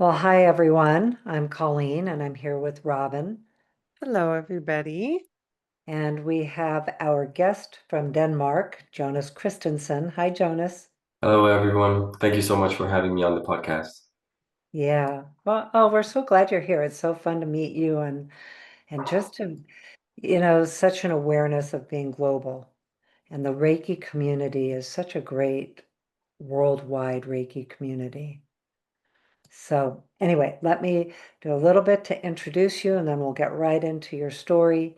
Well, hi everyone. I'm Colleen and I'm here with Robin. Hello, everybody. And we have our guest from Denmark, Jonas Kristensen. Hi, Jonas. Hello, everyone. Thank you so much for having me on the podcast. Yeah. Well, oh, we're so glad you're here. It's so fun to meet you and just to, such an awareness of being global. And the Reiki community is such a great worldwide Reiki community. So anyway, let me do a little bit to introduce you and then we'll get right into your story.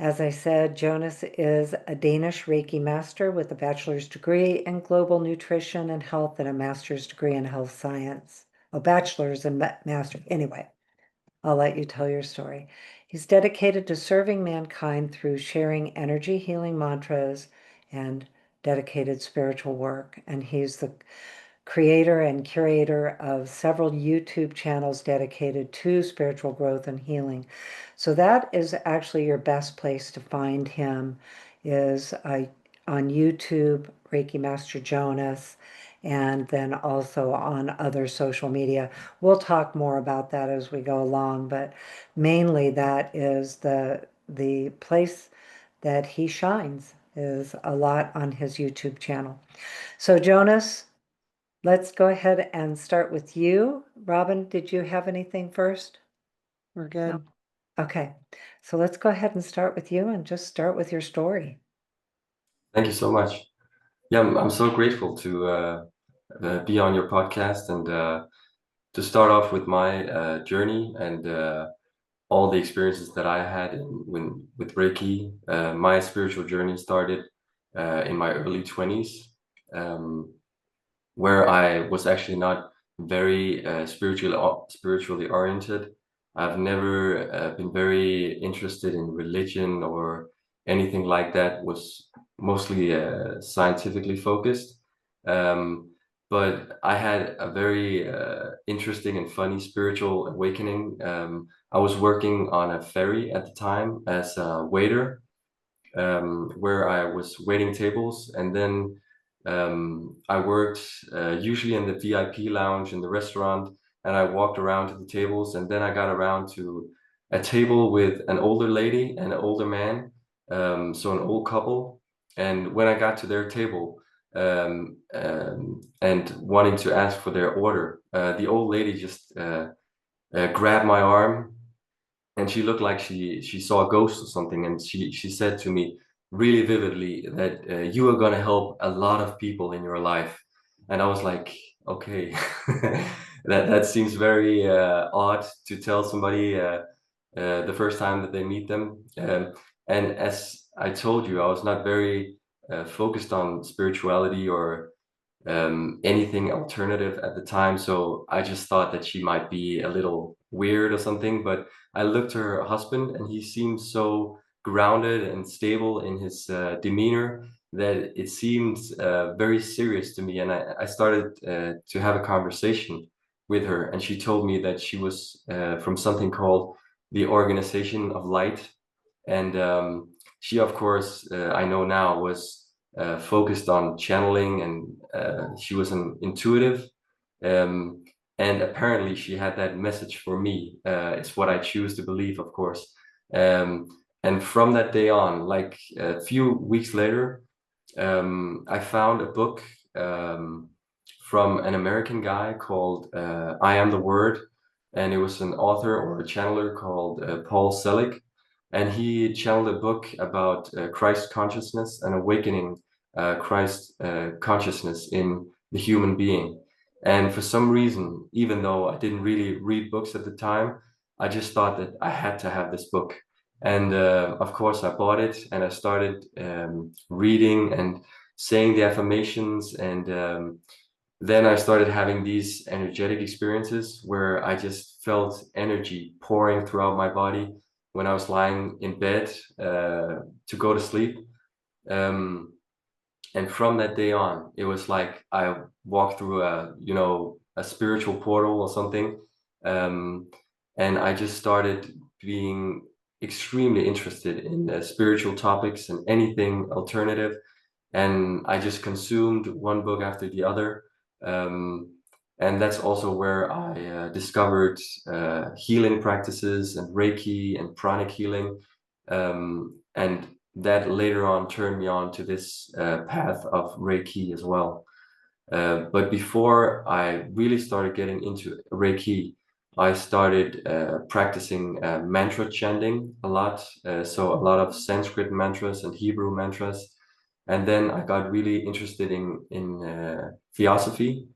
As I said, Jonas is a Danish Reiki Master with a bachelor's degree in global nutrition and health and a master's degree in health science. A bachelor's and master. Anyway, I'll let you tell your story. He's dedicated to serving mankind through sharing energy healing mantras and dedicated spiritual work. And he's the creator and curator of several YouTube channels dedicated to spiritual growth and healing. So that is actually your best place to find him is on YouTube, Reiki Master Jonas, and then also on other social media. We'll talk more about that as we go along, but mainly that is the place that he shines is a lot on his YouTube channel. So Jonas, let's go ahead and start with you. Robin, did you have anything first? We're No. good. Okay. So let's go ahead and start with you and just start with your story. Thank you so much. Yeah, I'm so grateful to be on your podcast and to start off with my journey and all the experiences that I had with Reiki. My spiritual journey started in my early 20s, where I was actually not very spiritually oriented. I've never been very interested in religion or anything like that. Was mostly scientifically focused. Um, but I had a very interesting and funny spiritual awakening. I was working on a ferry at the time as a waiter, where I was waiting tables, and then I worked usually in the VIP lounge in the restaurant, and I walked around to the tables, and then I got around to a table with an older lady and an older man, so an old couple. And when I got to their table and wanting to ask for their order, the old lady just grabbed my arm, and she looked like she saw a ghost or something, and she said to me really vividly that you are going to help a lot of people in your life. And I was like, okay. That seems very odd to tell somebody the first time that they meet them. And as I told you, I was not very focused on spirituality or anything alternative at the time. So I just thought that she might be a little weird or something. But I looked to her husband, and he seemed so grounded and stable in his demeanor that it seemed very serious to me. And I started to have a conversation with her, and she told me that she was from something called the Organization of Light. And she, of course, I know now, was focused on channeling, and she was an intuitive. Um, and apparently, she had that message for me. It's what I choose to believe, of course. Um, and from that day on, like a few weeks later, I found a book from an American guy called I Am the Word. And it was an author or a channeler called Paul Selig. And he channeled a book about Christ consciousness and awakening Christ consciousness in the human being. And for some reason, even though I didn't really read books at the time, I just thought that I had to have this book. And of course, I bought it, and I started reading and saying the affirmations. And then I started having these energetic experiences where I just felt energy pouring throughout my body when I was lying in bed to go to sleep. Um, and from that day on, it was like I walked through a spiritual portal or something. Um, and I just started being extremely interested in spiritual topics and anything alternative. And I just consumed one book after the other. Um, And that's also where I discovered healing practices and Reiki and pranic healing. And that later on turned me on to this path of Reiki as well. But before I really started getting into Reiki, I started practicing mantra chanting a lot. So a lot of Sanskrit mantras and Hebrew mantras. And then I got really interested in theosophy,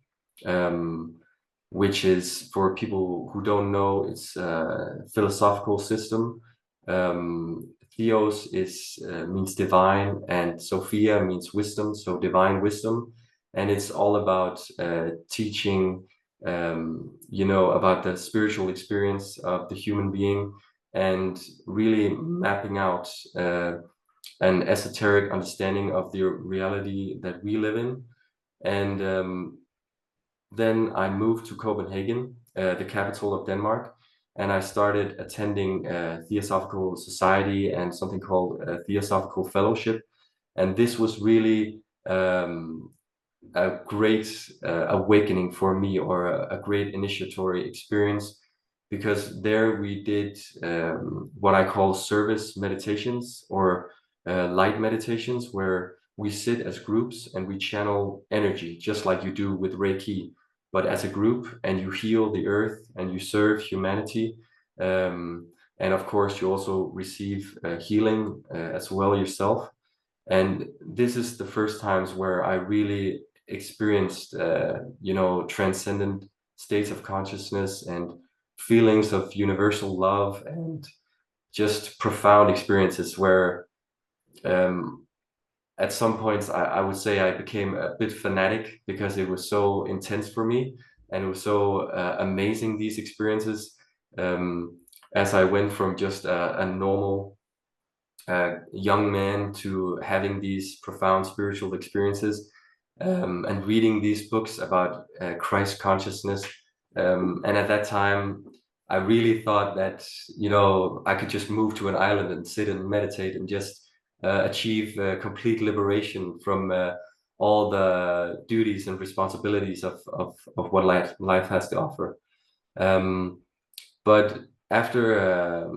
um, which is, for people who don't know, it's a philosophical system. Theos means divine, and Sophia means wisdom, so divine wisdom. And it's all about teaching, about the spiritual experience of the human being, and really mapping out an esoteric understanding of the reality that we live in. And then I moved to Copenhagen, the capital of Denmark, and I started attending Theosophical Society and something called Theosophical Fellowship. And this was really a great awakening for me, or a great initiatory experience, because there we did what I call service meditations, or light meditations, where we sit as groups and we channel energy, just like you do with Reiki, but as a group, and you heal the earth and you serve humanity. And of course, you also receive healing as well yourself. And this is the first times where I really experienced, transcendent states of consciousness and feelings of universal love, and just profound experiences where, at some points, I would say I became a bit fanatic, because it was so intense for me, and it was so amazing, these experiences, as I went from just a normal young man to having these profound spiritual experiences, and reading these books about Christ consciousness. And at that time, I really thought that, I could just move to an island and sit and meditate and just achieve complete liberation from all the duties and responsibilities of what life has to offer. But after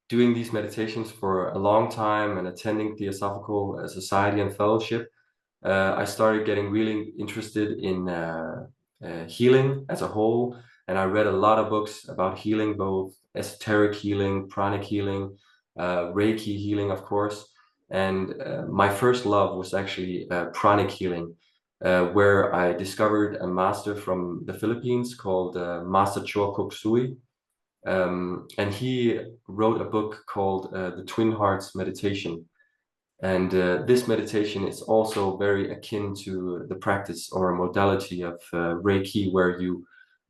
doing these meditations for a long time and attending Theosophical Society and Fellowship, I started getting really interested in healing as a whole. And I read a lot of books about healing, both esoteric healing, pranic healing, Reiki healing, of course. And my first love was actually pranic healing, where I discovered a master from the Philippines called Master Choa. And he wrote a book called The Twin Hearts Meditation. And this meditation is also very akin to the practice or modality of Reiki, where you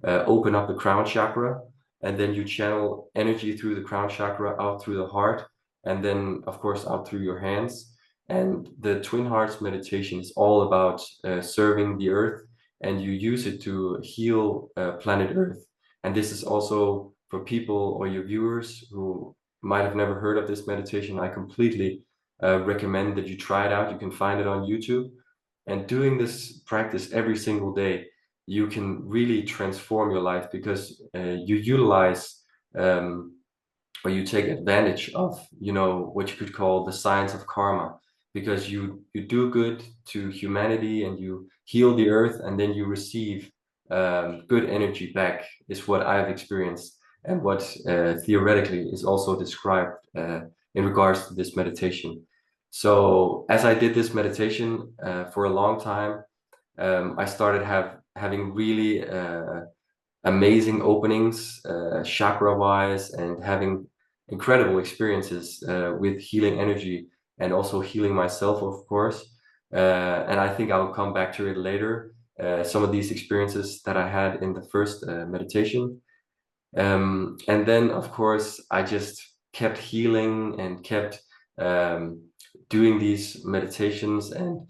open up the crown chakra, and then you channel energy through the crown chakra out through the heart, and then, of course, out through your hands. And the Twin Hearts meditation is all about serving the earth, and you use it to heal planet Earth. And this is also for people or your viewers who might have never heard of this meditation. I completely recommend that you try it out. You can find it on YouTube. And doing this practice every single day, you can really transform your life, because you utilize or you take advantage of, what you could call the science of karma, because you do good to humanity and you heal the earth, and then you receive good energy back, is what I've experienced, and what theoretically is also described in regards to this meditation. So as I did this meditation for a long time, I started having really amazing openings, chakra-wise, and having incredible experiences with healing energy, and also healing myself, of course. And I think I'll come back to it later, some of these experiences that I had in the first meditation. And then, of course, I just kept healing and kept doing these meditations, and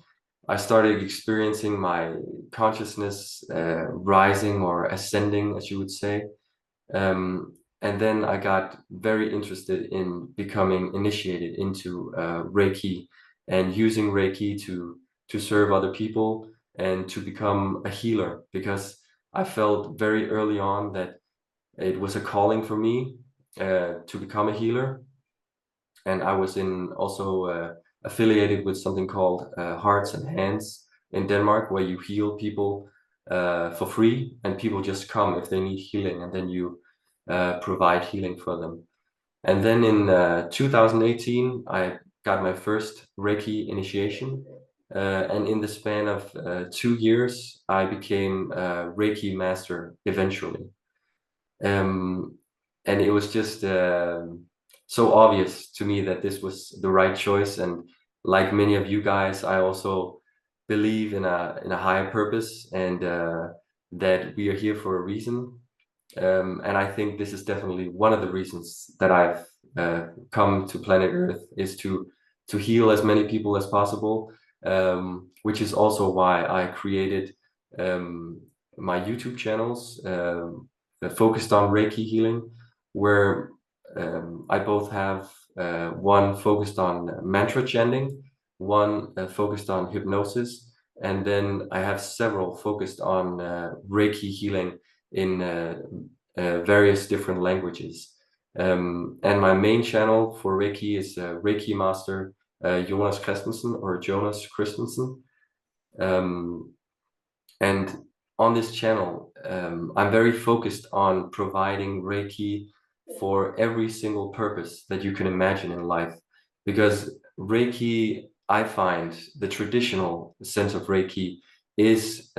I started experiencing my consciousness rising or ascending, as you would say. And then I got very interested in becoming initiated into Reiki, and using Reiki to serve other people and to become a healer, because I felt very early on that it was a calling for me to become a healer. And I was also affiliated with something called Hearts and Hands in Denmark, where you heal people for free, and people just come if they need healing, and then you provide healing for them. And then in 2018, I got my first Reiki initiation. And in the span of 2 years, I became a Reiki Master eventually. And it was just so obvious to me that this was the right choice. And like many of you guys, I also believe in a higher purpose, and that we are here for a reason. And I think this is definitely one of the reasons that I've come to planet Earth, is to heal as many people as possible, which is also why I created my YouTube channels focused on Reiki healing, where I both have one focused on mantra chanting, one focused on hypnosis, and then I have several focused on Reiki healing in various different languages. And my main channel for Reiki is Reiki Master Jonas Kristensen, or Jonas Kristensen. And on this channel, I'm very focused on providing Reiki for every single purpose that you can imagine in life. Because Reiki, I find the traditional sense of Reiki is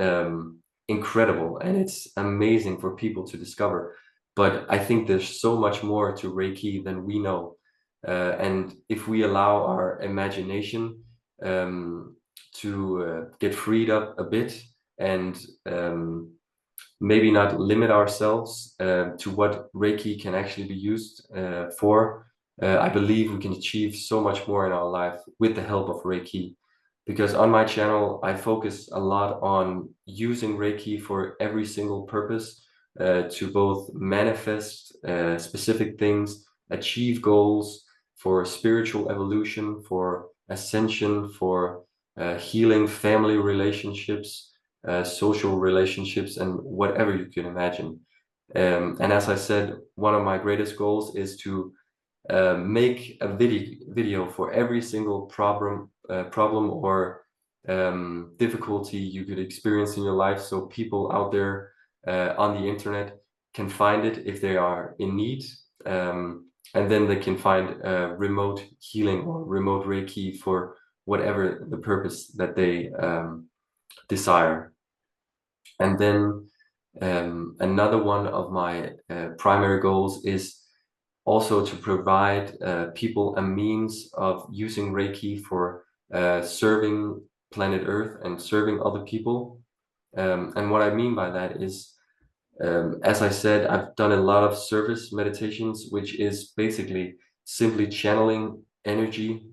incredible, and it's amazing for people to discover. But I think there's so much more to Reiki than we know. And if we allow our imagination to get freed up a bit, and maybe not limit ourselves to what Reiki can actually be used for, I believe we can achieve so much more in our life with the help of Reiki. Because on my channel, I focus a lot on using Reiki for every single purpose, to both manifest specific things, achieve goals, for spiritual evolution, for ascension, for healing family relationships, social relationships, and whatever you can imagine. And as I said, one of my greatest goals is to make a video for every single problem or difficulty you could experience in your life, so people out there on the internet can find it if they are in need, and then they can find remote healing or remote Reiki for whatever the purpose that they desire. And then another one of my primary goals is also to provide people a means of using Reiki for serving planet Earth and serving other people. And what I mean by that is, as I said, I've done a lot of service meditations, which is basically simply channeling energy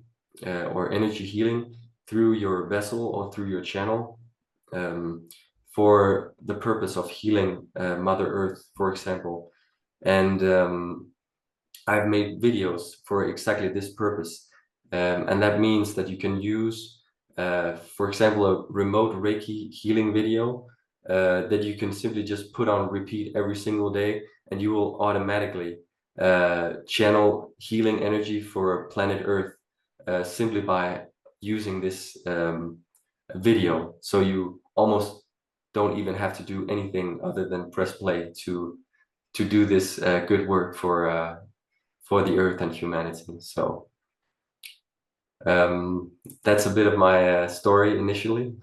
or energy healing through your vessel or through your channel, for the purpose of healing Mother Earth, for example. And I've made videos for exactly this purpose. And that means that you can use, for example, a remote Reiki healing video that you can simply just put on repeat every single day, and you will automatically channel healing energy for planet Earth simply by using this video. So you almost don't even have to do anything other than press play to do this good work for the Earth and humanity. So that's a bit of my story initially.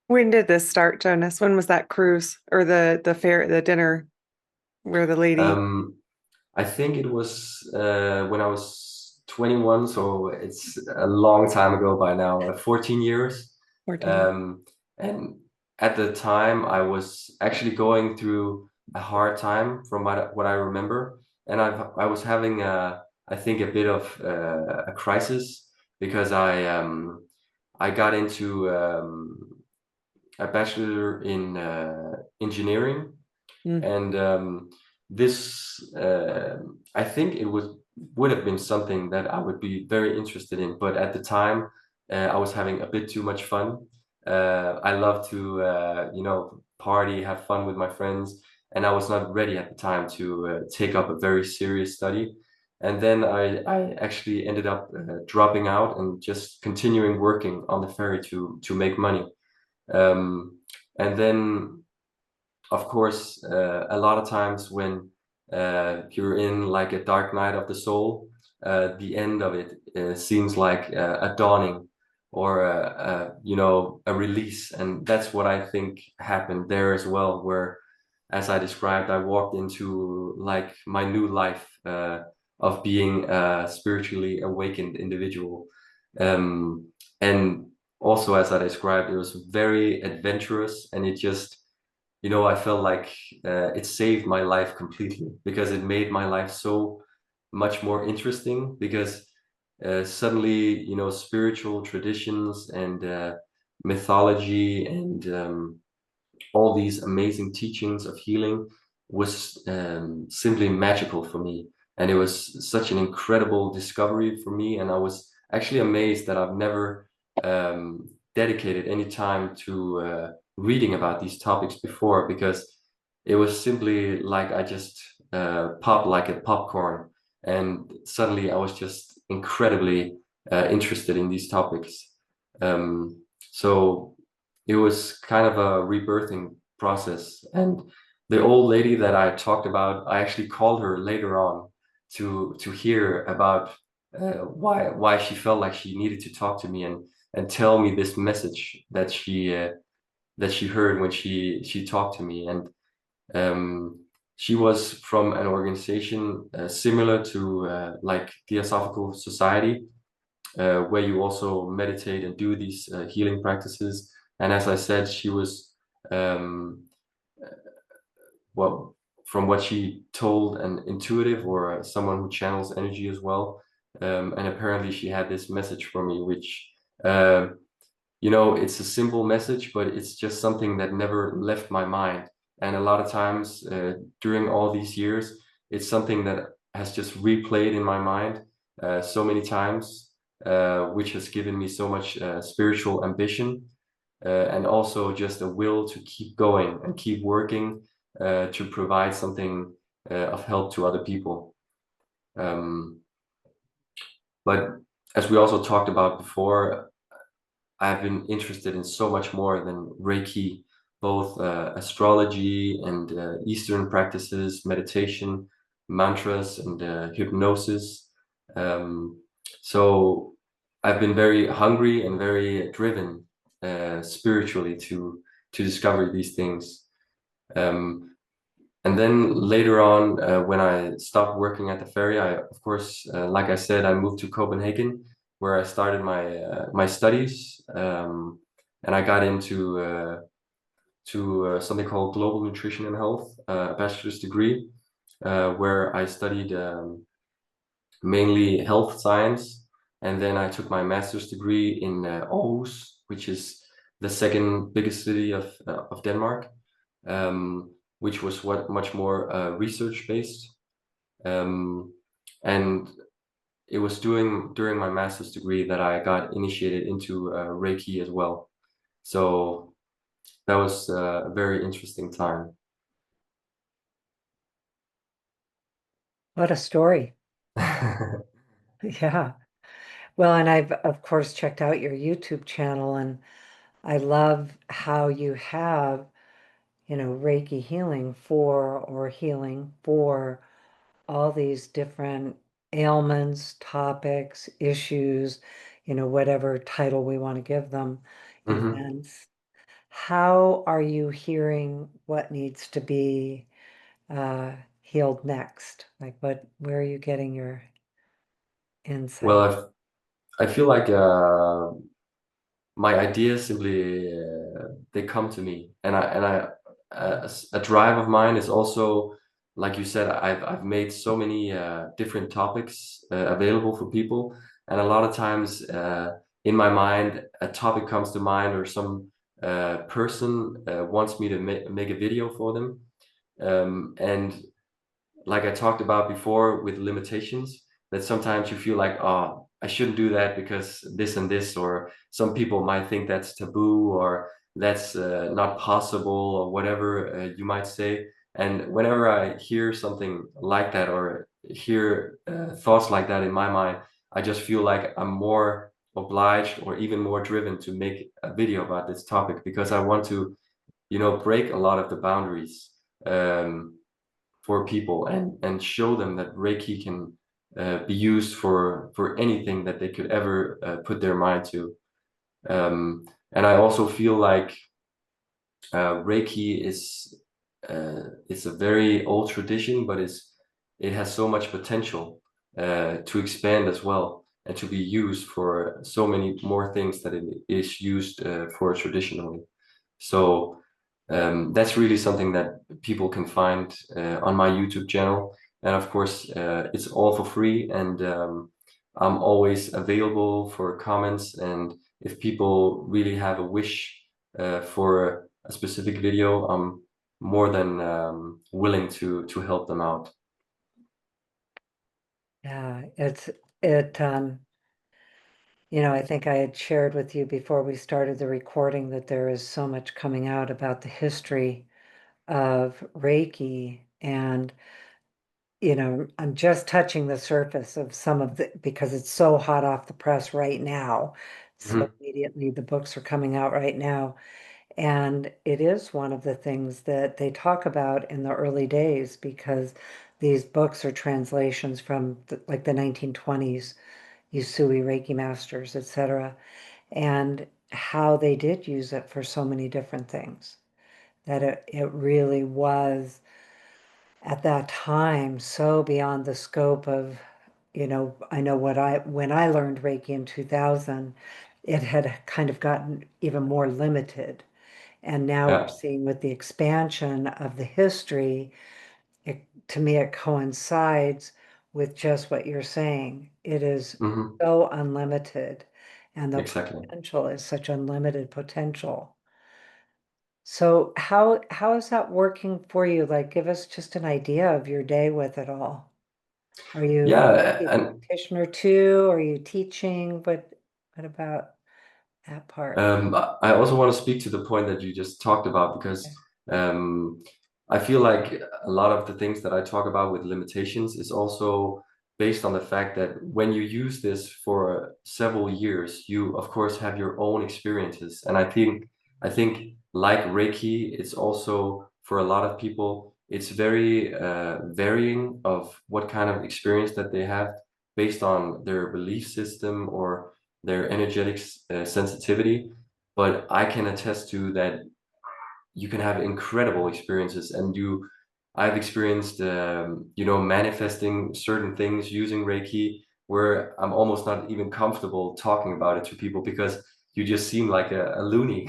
When did this start, Jonas? When was that cruise or the fair, the dinner where the lady? I think it was when I was 21, so it's a long time ago by now, 14 years. 14. And at the time, I was actually going through a hard time from what I remember. And I was having, I think, a bit of a crisis, because I got into a bachelor in engineering. And this I think it would have been something that I would be very interested in, but at the time I was having a bit too much fun, I love to, party, have fun with my friends, and I was not ready at the time to take up a very serious study. And then I actually ended up dropping out and just continuing working on the ferry to make money. Um, and then, of course, a lot of times when you're in like a dark night of the soul, the end of it seems like a dawning or a release, and that's what I think happened there as well. Where, as I described, I walked into like my new life of being a spiritually awakened individual, um, and also as I described, it was very adventurous, and it just I felt like it saved my life completely because it made my life so much more interesting because suddenly, spiritual traditions and mythology and all these amazing teachings of healing was simply magical for me. And it was such an incredible discovery for me. And I was actually amazed that I've never dedicated any time to reading about these topics before, because it was simply like I just popped like a popcorn. And suddenly I was just incredibly interested in these topics. So it was kind of a rebirthing process. And the old lady that I talked about, I actually called her later on to hear about why she felt like she needed to talk to me and tell me this message that she heard when she talked to me. And she was from an organization similar to like Theosophical Society, where you also meditate and do these healing practices. And as I said, she was, well, from what she told, an intuitive or someone who channels energy as well. And apparently she had this message for me, which, it's a simple message, but it's just something that never left my mind. And a lot of times during all these years, it's something that has just replayed in my mind so many times, which has given me so much spiritual ambition, and also just a will to keep going and keep working to provide something of help to other people. But as we also talked about before, I've been interested in so much more than Reiki, both astrology and Eastern practices, meditation, mantras, and hypnosis. Um, so I've been very hungry and very driven spiritually to discover these things. And then later on, when I stopped working at the ferry, of course, like I said, I moved to Copenhagen, where I started my studies, and I got into something called Global Nutrition and Health, a bachelor's degree, where I studied mainly health science, and then I took my master's degree in Aarhus, which is the second biggest city of Denmark. Which was much more research based. And it was during my master's degree that I got initiated into Reiki as well. So that was a very interesting time. What a story. Yeah. Well, and I've, of course, checked out your YouTube channel, and I love how you have, Reiki healing for all these different ailments, topics, issues, whatever title we want to give them, Mhm. events. How are you hearing what needs to be healed next? Like where are you getting your insight? Well, I feel like my ideas simply they come to me, and a drive of mine is also, like you said, I've made so many different topics available for people, and a lot of times in my mind a topic comes to mind, or some person wants me to make a video for them, and like I talked about before with limitations, that sometimes you feel like, oh, I shouldn't do that because this and this, or some people might think that's taboo, or that's not possible, or whatever you might say. And whenever I hear something like that, or hear thoughts like that in my mind, I just feel like I'm more obliged or even more driven to make a video about this topic, because I want to, break a lot of the boundaries for people, and show them that Reiki can be used for anything that they could ever put their mind to. And I also feel like Reiki is it's a very old tradition, but it has so much potential to expand as well, and to be used for so many more things that it is used for traditionally. So that's really something that people can find on my YouTube channel. And of course, it's all for free, and I'm always available for comments. And if people really have a wish for a specific video, I'm more than willing to help them out. Yeah, I think I had shared with you before we started the recording that there is so much coming out about the history of Reiki. And, I'm just touching the surface of some of because it's so hot off the press right now. So Mhm. immediately the books are coming out right now. And it is one of the things that they talk about in the early days, because these books are translations from like the 1920s, Usui Reiki Masters, etc., and how they did use it for so many different things. That it really was at that time so beyond the scope of, I know when I learned Reiki in 2000, it had kind of gotten even more limited. And now we're Yeah. seeing with the expansion of the history, to me, it coincides with just what you're saying. It is Hmm. so unlimited, and the Exactly. potential is such unlimited potential. So how is that working for you? Like, give us just an idea of your day with it all. Are you Yeah, a and practitioner too? Are you teaching? What about that part? I also want to speak to the point that you just talked about, because Okay. um, I feel like a lot of the things that I talk about with limitations is also based on the fact that when you use this for several years, you of course have your own experiences. And I think like Reiki, it's also for a lot of people, it's very varying of what kind of experience that they have based on their belief system or their energetic sensitivity. But I can attest to that you can have incredible experiences, and I've experienced manifesting certain things using Reiki, where I'm almost not even comfortable talking about it to people, because you just seem like a loony.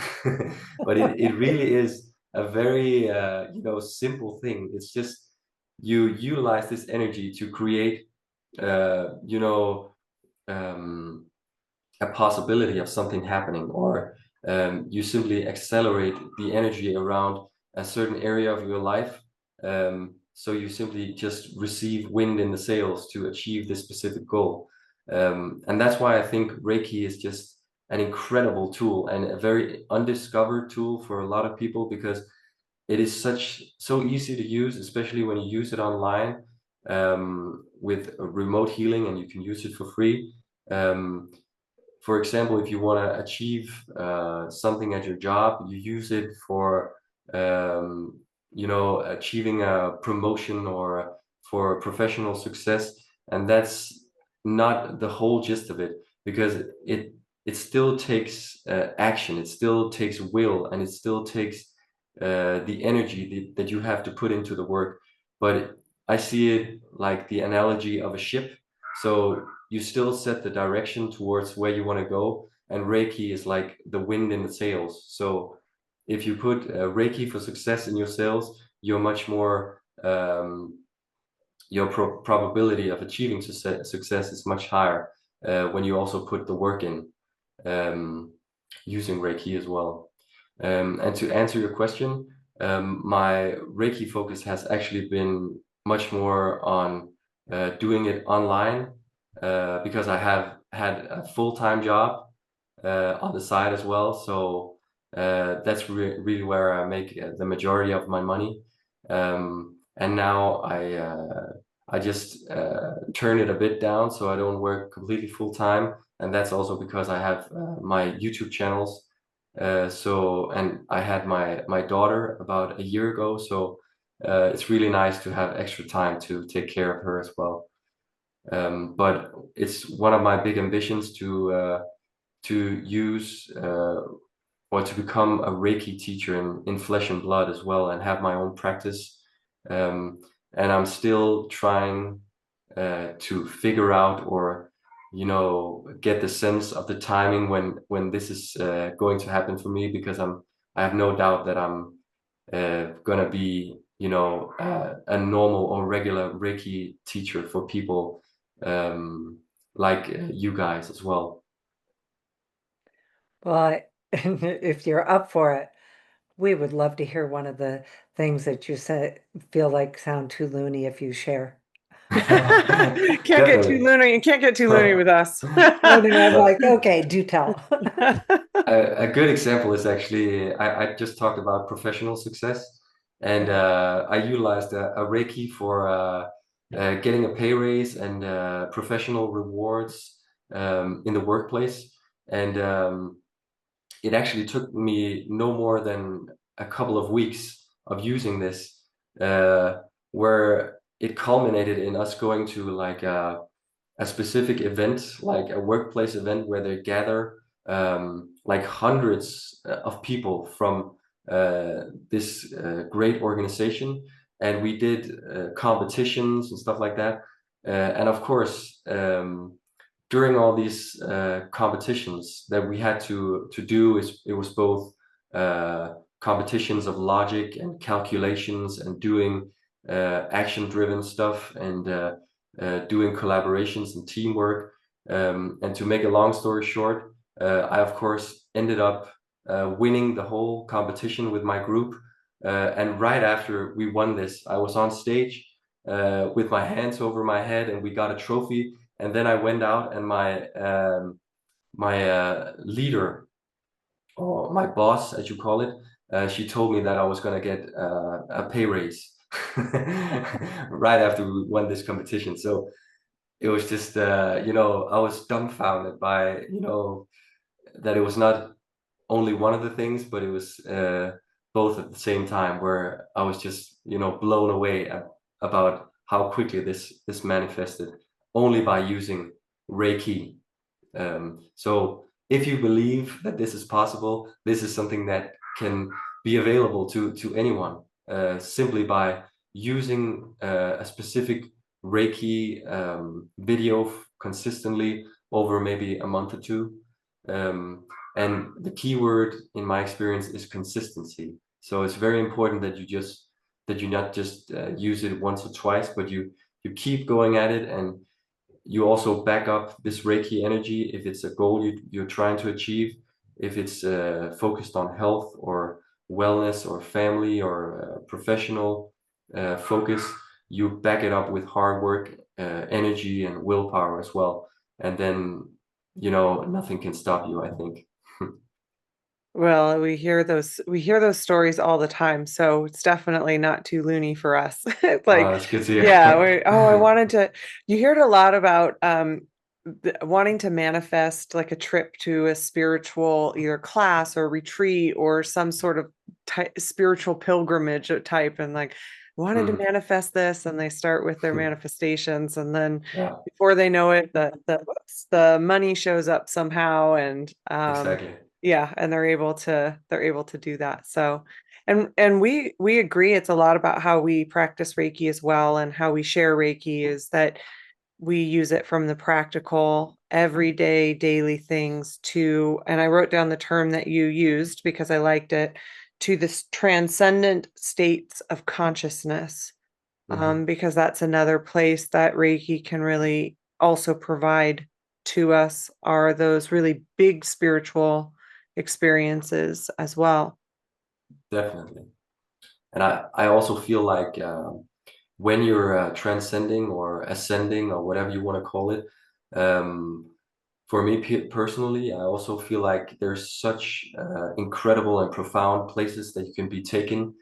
But it really is a very simple thing. It's just you utilize this energy to create uh, you know um, a possibility of something happening, or you simply accelerate the energy around a certain area of your life. So you simply just receive wind in the sails to achieve this specific goal. And that's why I think Reiki is just an incredible tool, and a very undiscovered tool for a lot of people, because it is so easy to use, especially when you use it online with remote healing, and you can use it for free. Um, for example, if you want to achieve something at your job, you use it for achieving a promotion or for professional success. And that's not the whole gist of it, because it still takes action, it still takes will, and it still takes the energy that you have to put into the work. But I see it like the analogy of a ship. So you still set the direction towards where you want to go, and Reiki is like the wind in the sails. So if you put Reiki for success in your sails, you're much more your probability of achieving success is much higher when you also put the work in um, using Reiki as well. And to answer your question, my Reiki focus has actually been much more on doing it online, because I have had a full-time job on the side as well. So that's really where I make the majority of my money. And now I just turn it a bit down so I don't work completely full-time. And that's also because I have my YouTube channels. And I had my daughter about a year ago, so it's really nice to have extra time to take care of her as well. But it's one of my big ambitions to use or to become a Reiki teacher in flesh and blood as well, and have my own practice. And I'm still trying to figure out, or get the sense of the timing when this is going to happen for me, because I have no doubt that I'm gonna be a normal or regular Reiki teacher for people like you guys as well. Well, if you're up for it, we would love to hear one of the things that you said feel like sound too loony if you share. Can't get too loony. You can't get too loony with us. I know, I'm like, okay, do tell. A good example is actually, I just talked about professional success, and I utilized a Reiki for getting a pay raise and professional rewards in the workplace. And it actually took me no more than a couple of weeks of using this, where it culminated in us going to like a specific event, like a workplace event, where they gather like hundreds of people from this great organization, and we did competitions and stuff like that. And of course, during all these competitions that we had to do, it was both competitions of logic and calculations, and doing action-driven stuff, and doing collaborations and teamwork. And to make a long story short, I of course ended up winning the whole competition with my group. And right after we won this, I was on stage with my hands over my head, and we got a trophy. And then I went out, and my leader, or my boss, as you call it, she told me that I was going to get a pay raise right after we won this competition. So it was just, I was dumbfounded by, that it was not only one of the things, but it was both at the same time, where I was just, blown away about how quickly this manifested only by using Reiki. So if you believe that this is possible, this is something that can be available to anyone, simply by using a specific Reiki video consistently over maybe a month or two. And the key word in my experience is consistency. So it's very important that you not just use it once or twice, but you keep going at it, and you also back up this Reiki energy if it's a goal you're trying to achieve, if it's focused on health or wellness or family or professional focus. You back it up with hard work, energy, and willpower as well. And then, nothing can stop you, I think. Well, we hear those stories all the time, so it's definitely not too loony for us. It's like, That's good to hear. yeah, I wanted to. You heard a lot about wanting to manifest like a trip to a spiritual either class or retreat or some sort of spiritual pilgrimage type, and like wanted to manifest this, and they start with their manifestations, and then before they know it, the money shows up somehow, and Exactly. yeah, and they're able to do that. So, and we agree, it's a lot about how we practice Reiki as well, and how we share Reiki is that we use it from the practical, everyday, daily things to, and I wrote down the term that you used because I liked it, to this transcendent states of consciousness, because that's another place that Reiki can really also provide to us, are those really big spiritual experiences as well. Definitely. And I also feel like when you're transcending or ascending or whatever you want to call it, for me personally, I also feel like there's such incredible and profound places that you can be taken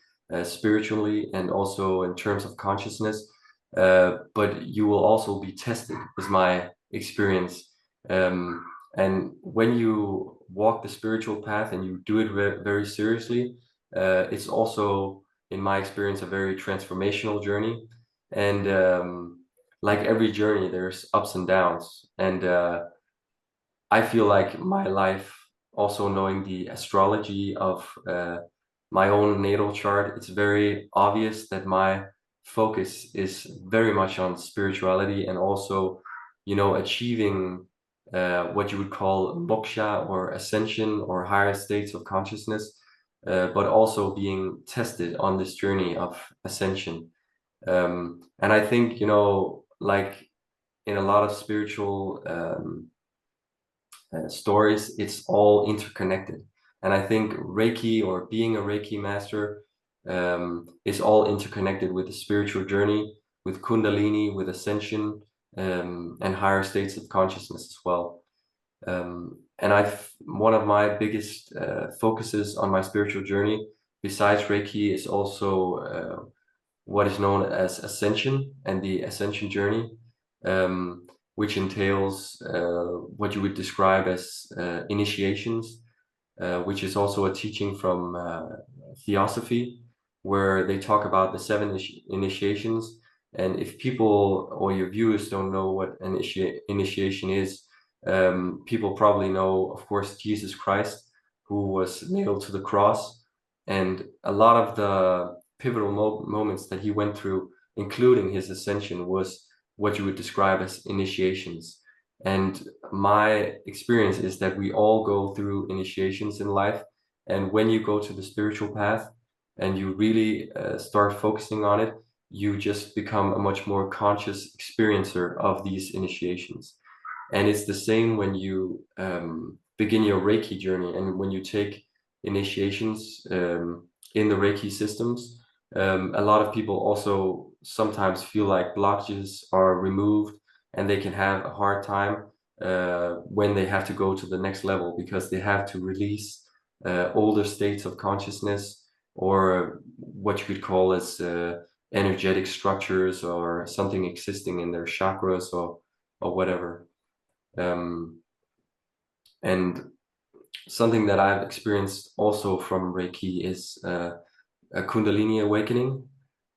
spiritually and also in terms of consciousness. But you will also be tested, is my experience. And when you walk the spiritual path and you do it very seriously, it's also, in my experience, a very transformational journey. And like every journey, there's ups and downs. And I feel like my life, also knowing the astrology of my own natal chart, it's very obvious that my focus is very much on spirituality and also, achieving what you would call moksha or ascension or higher states of consciousness, but also being tested on this journey of ascension. And I think, like in a lot of spiritual stories, it's all interconnected. And I think Reiki, or being a Reiki master, is all interconnected with the spiritual journey, with Kundalini, with ascension, and higher states of consciousness as well. And one of my biggest focuses on my spiritual journey, besides Reiki, is also what is known as ascension and the ascension journey, which entails what you would describe as initiations, which is also a teaching from Theosophy, where they talk about the seven initiations. And if people or your viewers don't know what an initiation is, people probably know, of course, Jesus Christ, who was nailed to the cross. And a lot of the pivotal moments that he went through, including his ascension, was what you would describe as initiations. And my experience is that we all go through initiations in life. And when you go to the spiritual path and you really start focusing on it, you just become a much more conscious experiencer of these initiations. And it's the same when you begin your Reiki journey and when you take initiations in the Reiki systems. A lot of people also sometimes feel like blockages are removed and they can have a hard time when they have to go to the next level, because they have to release older states of consciousness, or what you could call as energetic structures or something existing in their chakras or whatever. And something that I've experienced also from Reiki is a Kundalini awakening,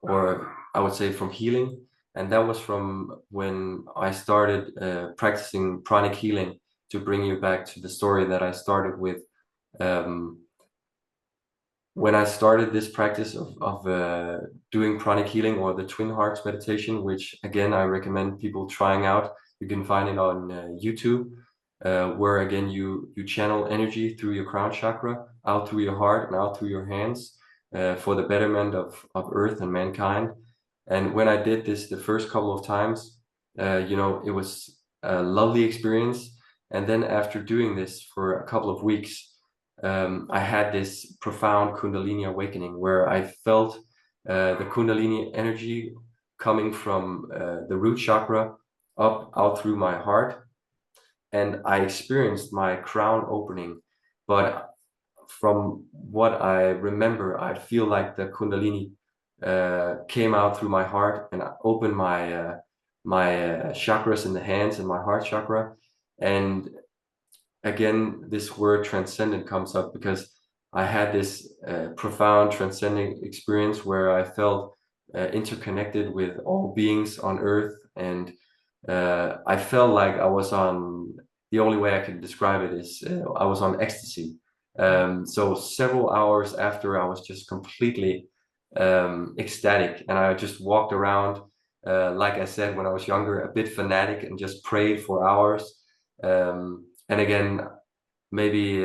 or I would say from healing. And that was from when I started practicing pranic healing, to bring you back to the story that I started with. When I started this practice of doing pranic healing, or the twin hearts meditation, which again, I recommend people trying out. You can find it on YouTube, where again, you channel energy through your crown chakra, out through your heart and out through your hands, for the betterment of Earth and mankind. And when I did this the first couple of times, it was a lovely experience. And then after doing this for a couple of weeks, I had this profound Kundalini awakening, where I felt the Kundalini energy coming from the root chakra up out through my heart. And I experienced my crown opening. But from what I remember, I feel like the Kundalini came out through my heart and opened my chakras in the hands and my heart chakra. And again, this word transcendent comes up, because I had this profound transcending experience where I felt interconnected with all beings on Earth. And I felt like I was on, the only way I can describe it is I was on ecstasy. So several hours after, I was just completely ecstatic, and I just walked around, like I said, when I was younger, a bit fanatic, and just prayed for hours. And again, maybe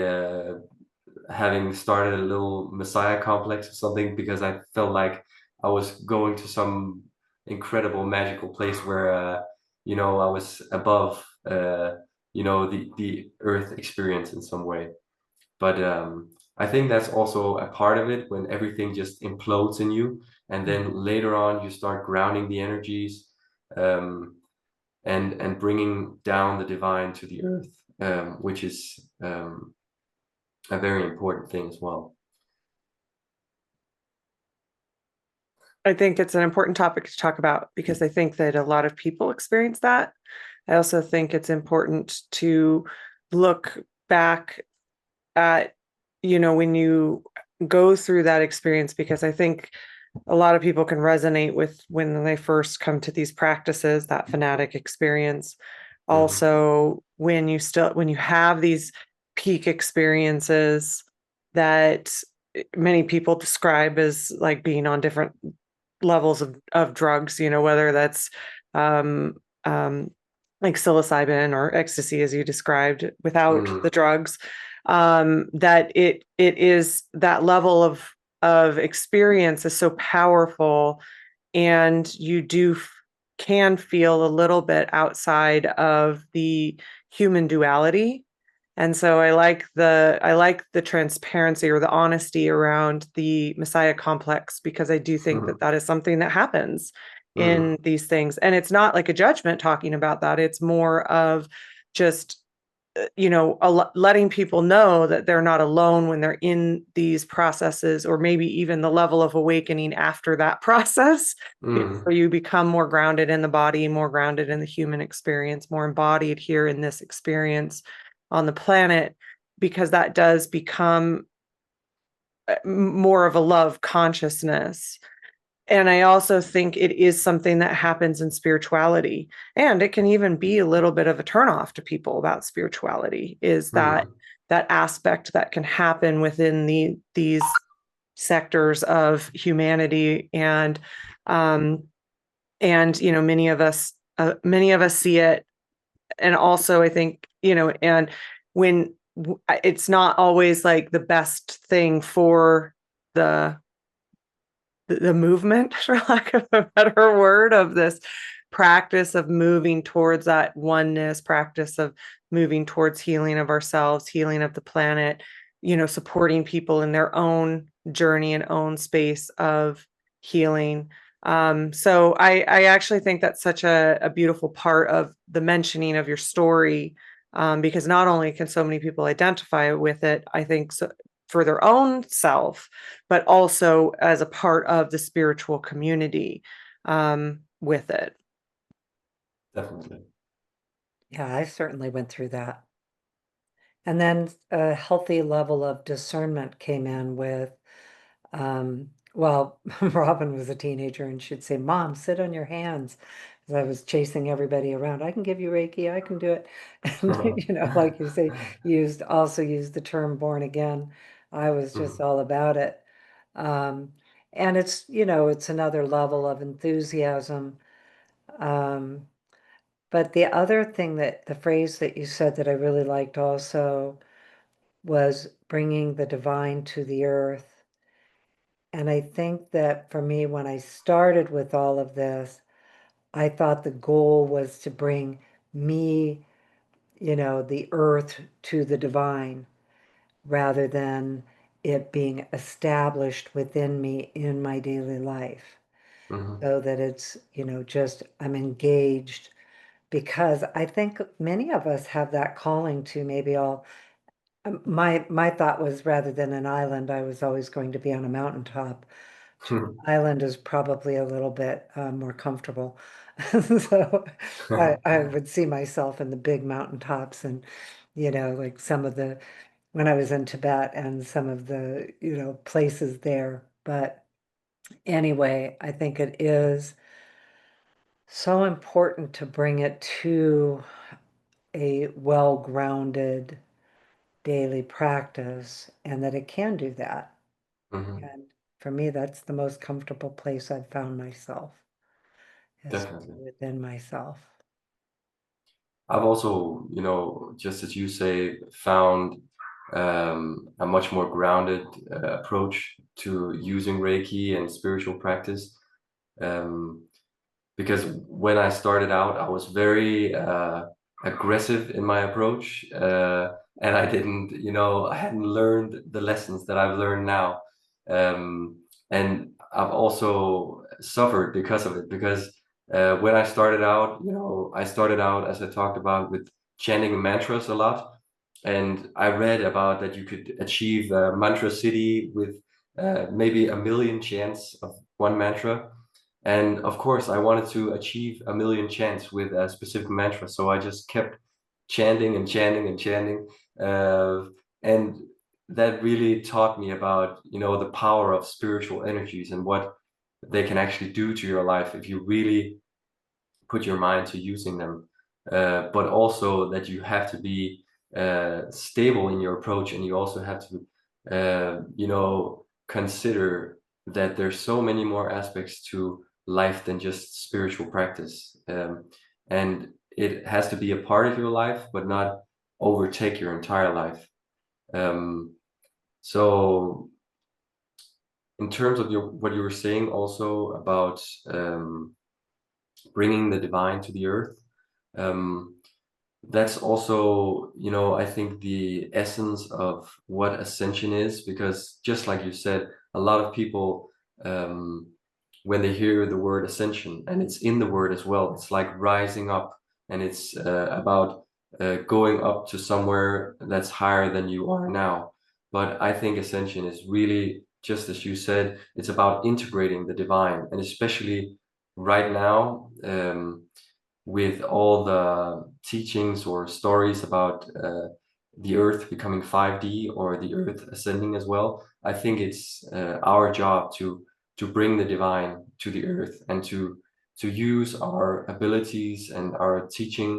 having started a little messiah complex or something, because I felt like I was going to some incredible magical place where I was above the earth experience in some way. But I think that's also a part of it, when everything just implodes in you, and then later on you start grounding the energies, and bringing down the divine to the earth. which is a very important thing as well. I think it's an important topic to talk about because I think that a lot of people experience that. I also think it's important to look back at, when you go through that experience, because I think a lot of people can resonate with when they first come to these practices, that fanatic experience. Also, when you have these peak experiences that many people describe as like being on different levels of drugs, whether that's like psilocybin or ecstasy, as you described, without the drugs, that it is that level of experience is so powerful, and you can feel a little bit outside of the human duality. And so I like the transparency or the honesty around the Messiah complex, because I do think that is something that happens in these things. And it's not like a judgment talking about that. It's more of just, letting people know that they're not alone when they're in these processes, or maybe even the level of awakening after that process. So you become more grounded in the body, more grounded in the human experience, more embodied here in this experience on the planet, because that does become more of a love consciousness. And I also think it is something that happens in spirituality, and it can even be a little bit of a turnoff to people about spirituality, is that aspect that can happen within these sectors of humanity. And many of us see it. And also I think, and when it's not always like the best thing for the movement, for lack of a better word, of this practice of moving towards that oneness, practice of moving towards healing of ourselves, healing of the planet, supporting people in their own journey and own space of healing. So I actually think that's such a beautiful part of the mentioning of your story, because not only can so many people identify with it, I think so, for their own self, but also as a part of the spiritual community with it. Definitely. Yeah, I certainly went through that. And then a healthy level of discernment came in with, well, Robin was a teenager and she'd say, Mom, sit on your hands. As I was chasing everybody around, I can give you Reiki, I can do it. And, like you say, also used the term born again. I was just all about it. Um, and it's another level of enthusiasm. Um, but the other thing the phrase that you said that I really liked also was bringing the divine to the earth. And I think that for me, when I started with all of this, I thought the goal was to bring me, the earth to the divine, rather than it being established within me in my daily life. So that it's, just I'm engaged, because I think many of us have that calling to maybe all. My thought was, rather than an island, I was always going to be on a mountaintop. Island is probably a little bit more comfortable. So I would see myself in the big mountaintops, and, like when I was in Tibet and some of the, places there. But anyway, I think it is so important to bring it to a well-grounded daily practice, and that it can do that. And for me, that's the most comfortable place I've found myself, is Definitely. within myself. I've also, just as you say, found a much more grounded approach to using Reiki and spiritual practice. Because when I started out, I was very aggressive in my approach, and I didn't, I hadn't learned the lessons that I've learned now. And I've also suffered because of it, because when I started out, I started out, as I talked about, with chanting mantras a lot. And I read about that you could achieve mantra city with maybe 1,000,000 chants of one mantra. And of course, I wanted to achieve 1,000,000 chants with a specific mantra. So I just kept chanting and chanting and chanting. And that really taught me about, the power of spiritual energies and what they can actually do to your life if you really put your mind to using them. But also that you have to be stable in your approach, and you also have to, consider that there's so many more aspects to life than just spiritual practice. And it has to be a part of your life, but not overtake your entire life. So in terms of what you were saying also about bringing the divine to the earth, that's also, I think the essence of what ascension is, because just like you said, a lot of people, when they hear the word ascension, and it's in the word as well, it's like rising up, and it's about going up to somewhere that's higher than you are now. But I think ascension is really, just as you said, it's about integrating the divine, and especially right now, with all the teachings or stories about the earth becoming 5D or the earth ascending as well. I think it's our job to bring the divine to the earth, and to use our abilities and our teaching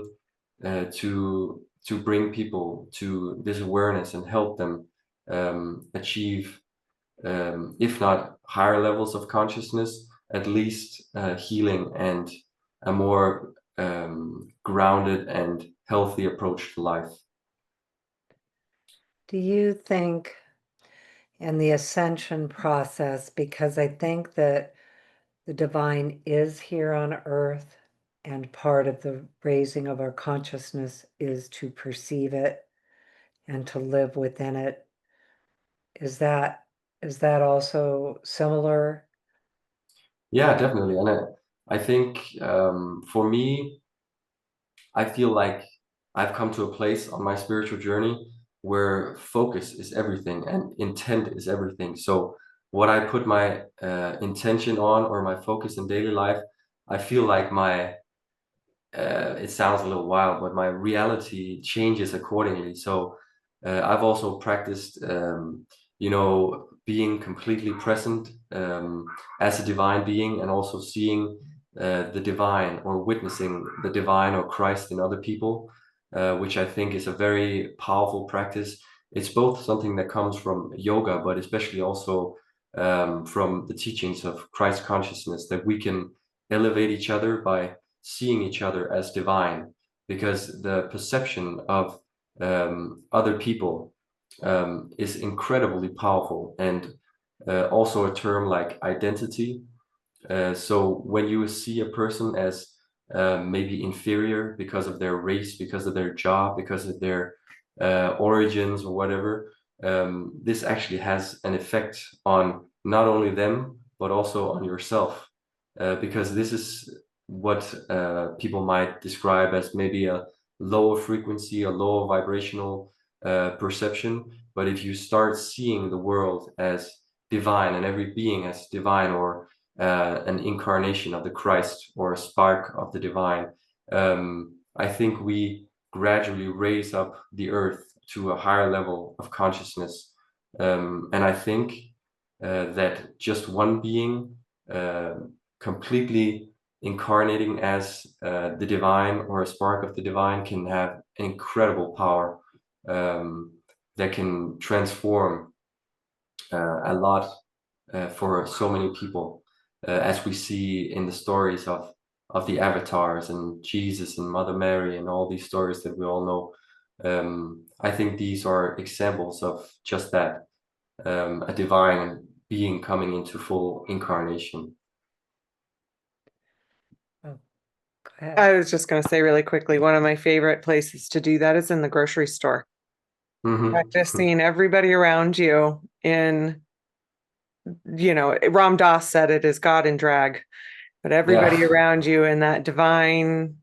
to bring people to this awareness and help them achieve, if not higher levels of consciousness, at least healing and a more grounded and healthy approach to life. Do you think in the ascension process, because I think that the divine is here on earth, and part of the raising of our consciousness is to perceive it and to live within it. Is that also similar? Yeah, definitely. And I think for me, I feel like I've come to a place on my spiritual journey where focus is everything and intent is everything. So what I put my intention on, or my focus in daily life, I feel like my it sounds a little wild, but my reality changes accordingly. So I've also practiced, being completely present as a divine being, and also seeing the divine, or witnessing the divine or Christ in other people, which I think is a very powerful practice. It's both something that comes from yoga, but especially also from the teachings of Christ consciousness, that we can elevate each other by seeing each other as divine, because the perception of other people is incredibly powerful, and also a term like identity. So when you see a person as maybe inferior because of their race, because of their job, because of their origins or whatever, this actually has an effect on not only them, but also on yourself. Because this is what people might describe as maybe a lower frequency, a lower vibrational perception. But if you start seeing the world as divine, and every being as divine, or an incarnation of the Christ, or a spark of the divine, I think we gradually raise up the earth to a higher level of consciousness. And I think that just one being completely incarnating as the divine, or a spark of the divine, can have an incredible power that can transform a lot for so many people, as we see in the stories of the avatars and Jesus and Mother Mary and all these stories that we all know. I think these are examples of just that, a divine being coming into full incarnation. Oh, go ahead. I was just going to say really quickly, one of my favorite places to do that is in the grocery store. Practicing everybody around you in, Ram Dass said it is God in drag, but everybody Yeah. around you in that divine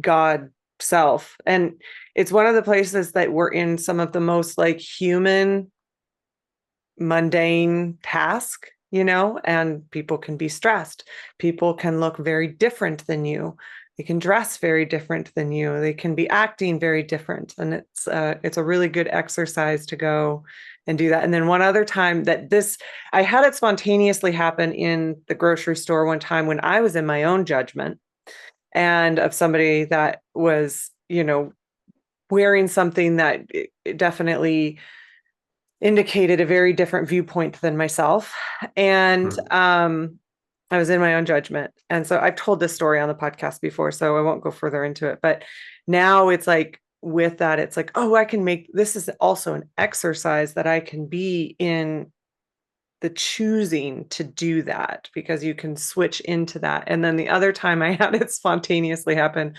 God self. And it's one of the places that we're in some of the most like human, mundane task, and people can be stressed. People can look very different than you. They can dress very different than you. They can be acting very different. And it's a really good exercise to go and do that. And then one other time I had it spontaneously happen in the grocery store one time when I was in my own judgment and of somebody that was, wearing something that it definitely indicated a very different viewpoint than myself. And I was in my own judgment. And so I've told this story on the podcast before, so I won't go further into it. But now it's like with that, it's like, oh, this is also an exercise that I can be in the choosing to do that, because you can switch into that. And then the other time I had it spontaneously happen,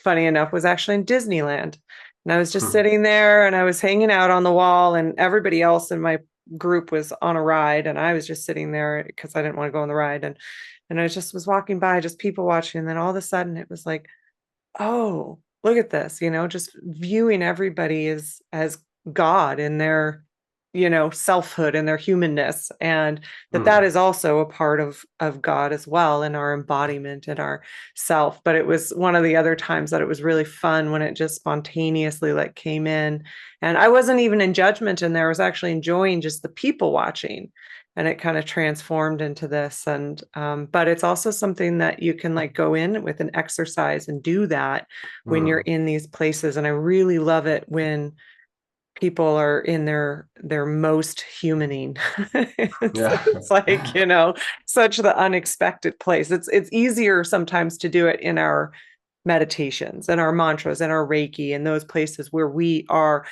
funny enough, was actually in Disneyland. And I was just sitting there and I was hanging out on the wall, and everybody else in my group was on a ride. And I was just sitting there because I didn't want to go on the ride. And I was walking by, just people watching. And then all of a sudden it was like, oh, look at this, just viewing everybody as God in their, selfhood and their humanness. And that is also a part of God as well, and our embodiment and our self. But it was one of the other times that it was really fun when it just spontaneously like came in, and I wasn't even in judgment in there. I was actually enjoying just the people watching, and it kind of transformed into this. And but it's also something that you can like go in with an exercise and do that when you're in these places. And I really love it when people are in their most humaning. It's like, such the unexpected place. It's easier sometimes to do it in our meditations and our mantras and our Reiki and those places where we are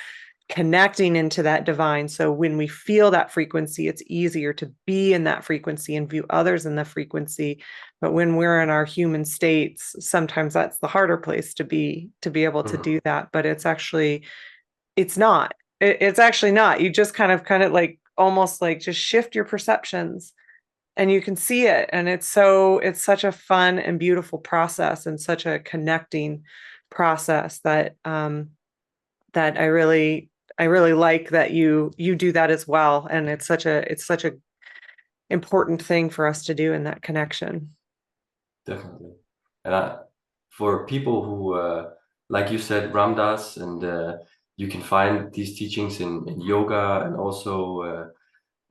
connecting into that divine. So when we feel that frequency, it's easier to be in that frequency and view others in the frequency. But when we're in our human states, sometimes that's the harder place to be able to do that. But it's actually not. It's actually not. You just kind of like almost like just shift your perceptions and you can see it. And it's such a fun and beautiful process, and such a connecting process that that I really like that you do that as well. And it's such a important thing for us to do in that connection. Definitely. And for people who, like you said, Ramdas, and you can find these teachings in yoga and also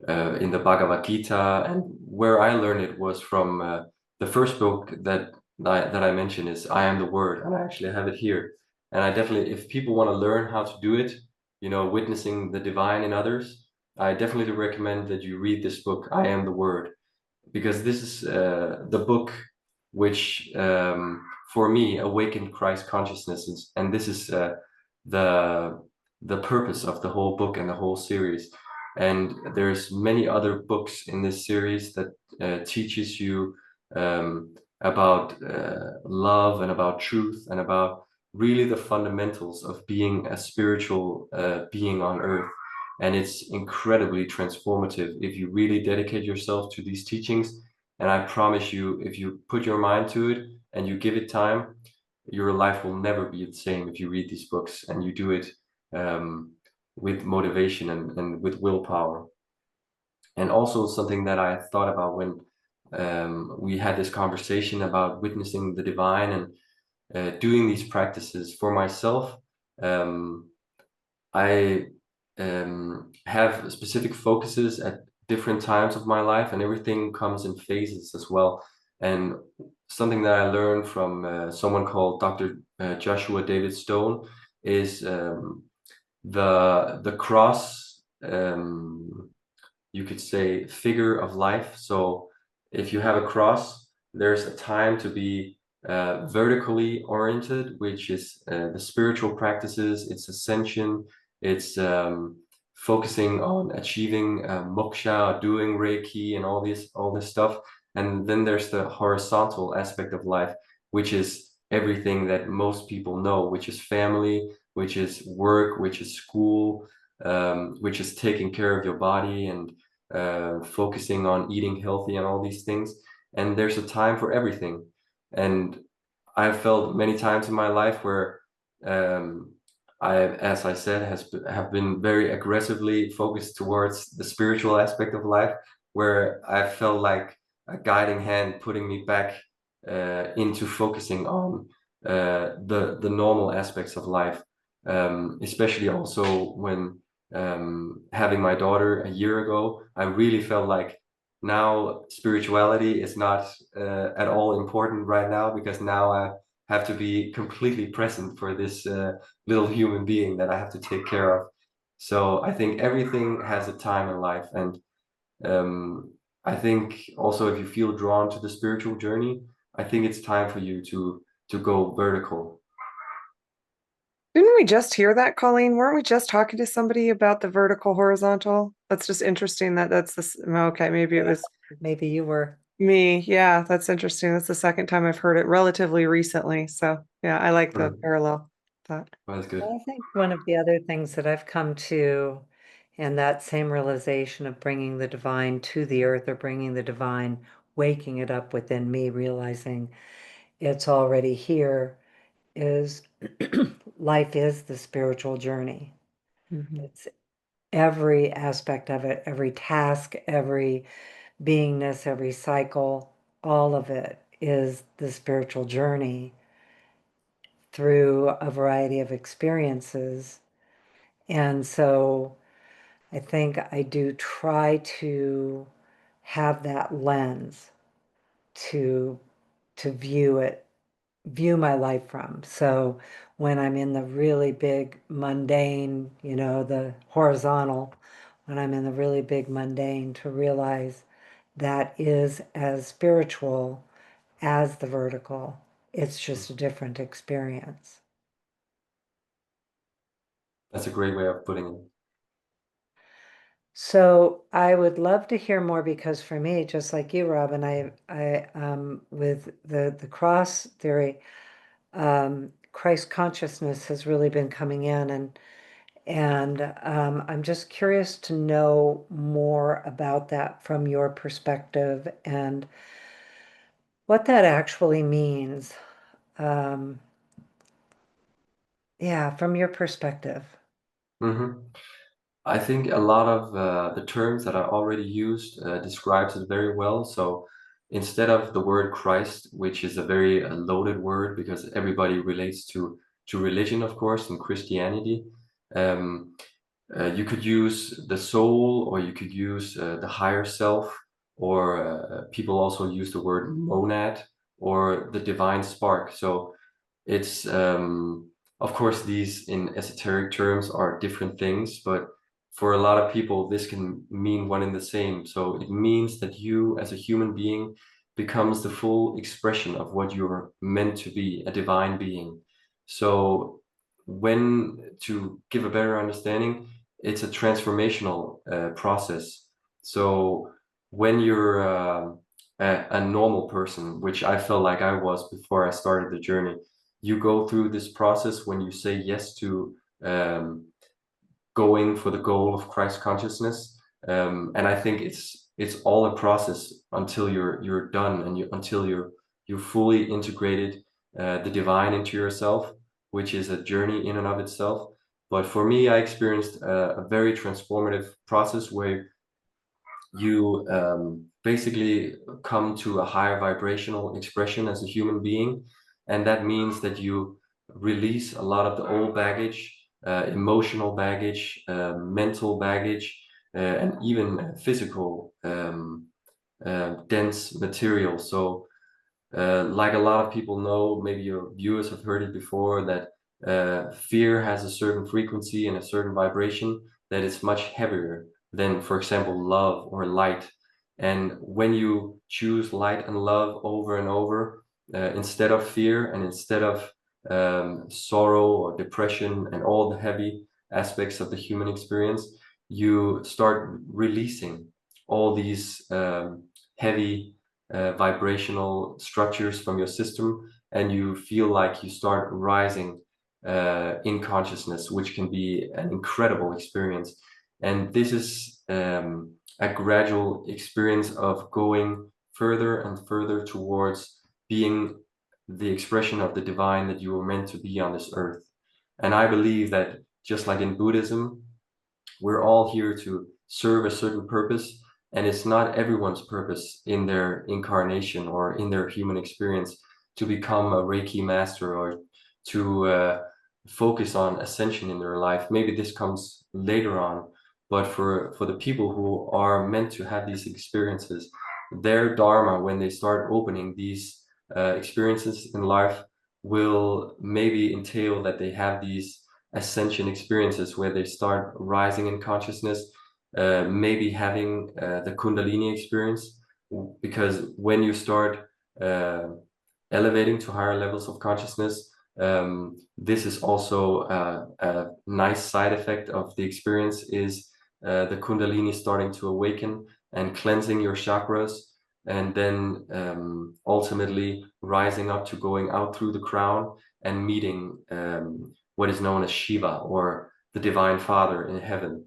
in the Bhagavad Gita. And where I learned it was from the first book that I mentioned is I Am the Word, and I actually have it here. And I definitely, if people want to learn how to do it, witnessing the divine in others, I definitely recommend that you read this book, I Am the Word, because this is the book which, for me, awakened Christ consciousness, and this is the purpose of the whole book and the whole series. And there's many other books in this series that teaches you about love and about truth and about really the fundamentals of being a spiritual being on earth. And it's incredibly transformative if you really dedicate yourself to these teachings. And I promise you, if you put your mind to it and you give it time, your life will never be the same if you read these books and you do it with motivation and with willpower. And also something that I thought about when we had this conversation about witnessing the divine and doing these practices for myself. I have specific focuses at different times of my life, and everything comes in phases as well. And something that I learned from someone called Dr. Joshua David Stone is the cross, you could say, figure of life. So if you have a cross, there's a time to be vertically oriented, which is the spiritual practices, it's ascension, it's focusing on achieving moksha, doing Reiki and all this stuff. And then there's the horizontal aspect of life, which is everything that most people know, which is family, which is work, which is school, which is taking care of your body and focusing on eating healthy and all these things. And there's a time for everything. And I've felt many times in my life where I, as I said, have been very aggressively focused towards the spiritual aspect of life, where I felt like a guiding hand putting me back into focusing on the normal aspects of life, especially also when having my daughter a year ago. I really felt like now spirituality is not at all important right now, because now I have to be completely present for this little human being that I have to take care of. So I think everything has a time in life, and I think also if you feel drawn to the spiritual journey, I think it's time for you to go vertical. Didn't we just hear that, Colleen? Weren't we just talking to somebody about the vertical horizontal? That's just interesting that that's this. Okay, maybe it was Maybe you were. me. Yeah, that's interesting. That's the second time I've heard it relatively recently. So yeah, I like the parallel thought. Well, that's good. Well, I think one of the other things that I've come to, and that same realization of bringing the divine to the earth, or bringing the divine, waking it up within me, realizing it's already here, is life is the spiritual journey. It's every aspect of it, every task, every beingness, every cycle, all of it is the spiritual journey through a variety of experiences. And so I think I do try to have that lens to view it, view my life from. So when I'm in the really big mundane, the horizontal, when I'm in the really big mundane, to realize that is as spiritual as the vertical. It's just a different experience. That's a great way of putting it. So I would love to hear more, because for me, just like you, Robin, with the cross theory, Christ consciousness has really been coming in, and I'm just curious to know more about that from your perspective and what that actually means. Um, yeah, from your perspective. Mm-hmm. I think a lot of the terms that I already used describes it very well. So instead of the word Christ, which is a very loaded word because everybody relates to religion, of course, and Christianity, um, you could use the soul, or you could use the higher self, or people also use the word monad, or the divine spark. So it's of course, these in esoteric terms are different things, but for a lot of people, this can mean one and the same. So it means that you, as a human being, becomes the full expression of what you're meant to be, a divine being. So when, to give a better understanding, it's a transformational process. So when you're a normal person, which I felt like I was before I started the journey, you go through this process when you say yes to going for the goal of Christ consciousness. And I think it's all a process until you're done, and until you're fully integrated the divine into yourself, which is a journey in and of itself. But for me, I experienced a very transformative process where you basically come to a higher vibrational expression as a human being. And that means that you release a lot of the old baggage, emotional baggage, mental baggage, and even physical dense material. So like a lot of people know, maybe your viewers have heard it before, that fear has a certain frequency and a certain vibration that is much heavier than, for example, love or light. And when you choose light and love over and over, instead of fear, and instead of sorrow or depression and all the heavy aspects of the human experience, you start releasing all these heavy vibrational structures from your system, and you feel like you start rising in consciousness, which can be an incredible experience. And this is a gradual experience of going further and further towards being the expression of the divine that you were meant to be on this earth. And I believe that just like in Buddhism, we're all here to serve a certain purpose, and it's not everyone's purpose in their incarnation or in their human experience to become a Reiki master or to focus on ascension in their life. Maybe this comes later on, but for the people who are meant to have these experiences, their dharma, when they start opening these experiences in life, will maybe entail that they have these ascension experiences where they start rising in consciousness, maybe having the Kundalini experience, because when you start uh, elevating to higher levels of consciousness, this is also a nice side effect of the experience is the Kundalini starting to awaken and cleansing your chakras, and then ultimately rising up to going out through the crown and meeting what is known as Shiva, or the Divine Father in heaven.